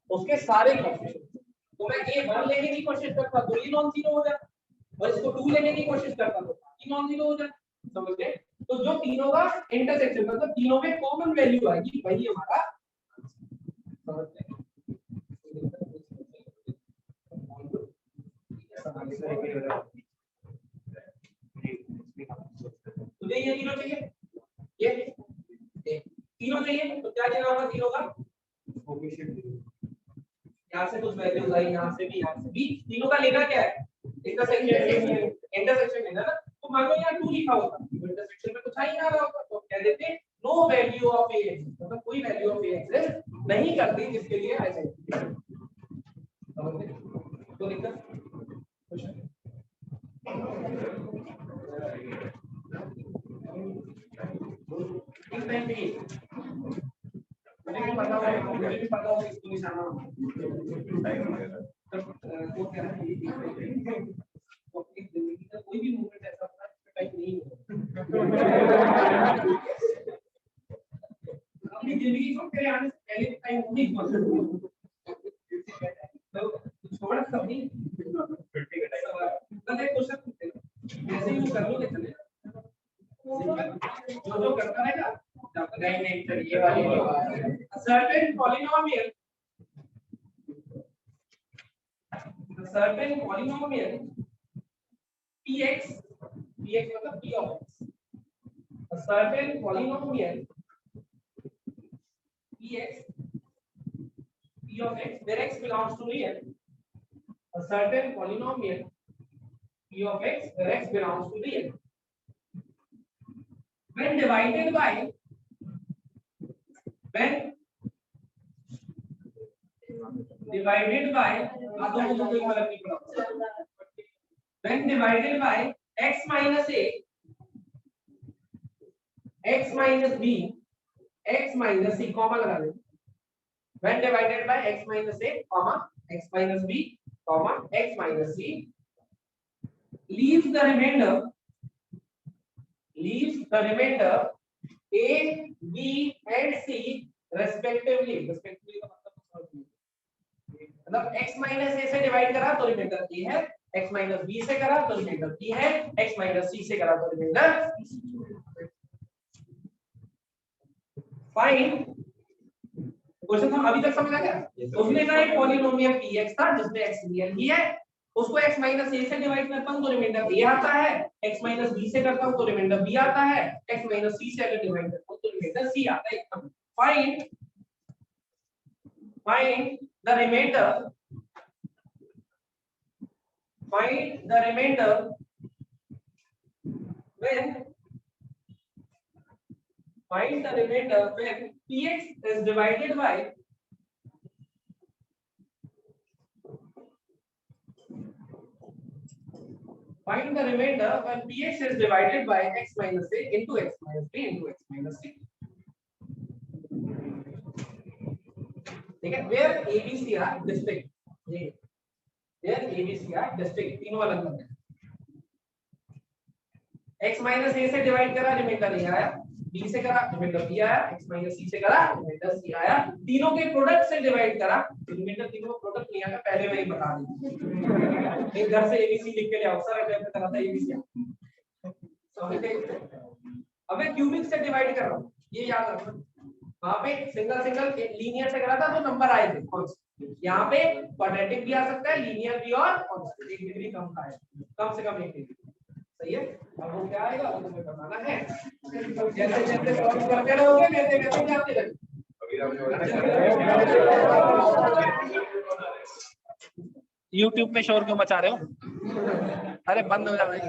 उसके सारे कोएफिशिएंट, तो मैं a 1 लेने की कोशिश करता तो ये नॉन जीरो हो जाता, और इसको 2 लेने की कोशिश करता तो ये नॉन जीरो हो जाता, समझ गए? तो जो तीनों का इंटरसेक्शन मतलब तीनों में कॉमन वैल्यू आएगी वही हमारा, समझ गए? तुझे ये तीनों चाहिए, ये तीनों चाहिए, तो क्या लेना होगा तीनों का कोएफिशिएंट? यहाँ से कुछ वैल्यूज आई, यहाँ से भी तीनों का लेना क्या है? इंटरसेक्शन लेना ना। तो मान लो यहाँ 2 लिखा होता, इंटरसेक्शन में कुछ आ ही ना रहा होता, तो कह देते नो वैल्यू ऑफ a, मतलब कोई वैल्यू ऑफ a एग्जिस्ट नहीं करती जिसके लिए आइडेंटिटी, समझ गए? तो लिखना क्वेश्चन लिखते हैं ये, मुझे भी पता होगा इसको निशाना वो क्या है, जिंदगी का कोई भी मूवमेंट ऐसा होता है टाइप नहीं अपनी जिंदगी को तेरे आने से पहले टाइम नहीं तो छोड़ा कभी तो एक क्वेश्चन पूछते हैं जैसे ही कर लोगे चले जो करता रहेगा नहीं ये वाली certain polynomial px मतलब p of x, a certain polynomial px p of x where x belongs to real, a certain polynomial p of x where x belongs to real, when divided by when divided by x minus a, x minus b, x minus c, comma लगा दें, when divided by x minus a, comma x minus b, comma x minus c, leaves the remainder a, b and c respectively मतलब x minus a से divide करा तो reminder a है, x minus b से करा तो reminder b है, x minus c से करा तो रिमाइंडर फाइन। क्वेश्चन हम अभी तक समझ आ गया। उसने कहा एक पॉलिनोमियल px था जिसमें x रियल ही है, उसको x minus a से डिवाइड करता हूं तो रिमाइंडर a आता है, x minus b से करता हूं तो रिमाइंडर b आता है, x minus c से अगर डिवाइड करता हूं तो रिमाइंडर c आता है एकदम। Find the remainder when px is divided by x minus a into x minus b into x minus c। ठीक है, where a b c are distinct, where a b c are distinct, तीनों अलग अलग है। x minus a से divide करा reminder a आया, b से करा रिमाइंडर b आया, x minus c से करा रिमाइंडर c आया, तीनों के प्रोडक्ट से डिवाइड करा रिमाइंडर तीनों का प्रोडक्ट नहीं आया, पहले मैं ही बता दी। एक घर से abc लिख के ले आओ, सर अगर मैं कराता abc समझ गए। अब मैं क्यूबिक से डिवाइड कर रहा हूं, ये याद रखना, वहां पे सिंगल लीनियर से करा था तो नंबर आए थे कांस्टेंट, यहाँ पे क्वाड्रेटिक भी आ सकता है, लीनियर भी और कांस्टेंट, 1 डिग्री कम का है, कम से कम 1 डिग्री, सही है। अब वो क्या आएगा वो तुम्हें बताना है, जैसे जैसे सॉल्व करते रहोगे वैसे वैसे जाते रहेंगे। YouTube पे शोर क्यों मचा रहे हो? अरे बंद हो जाए।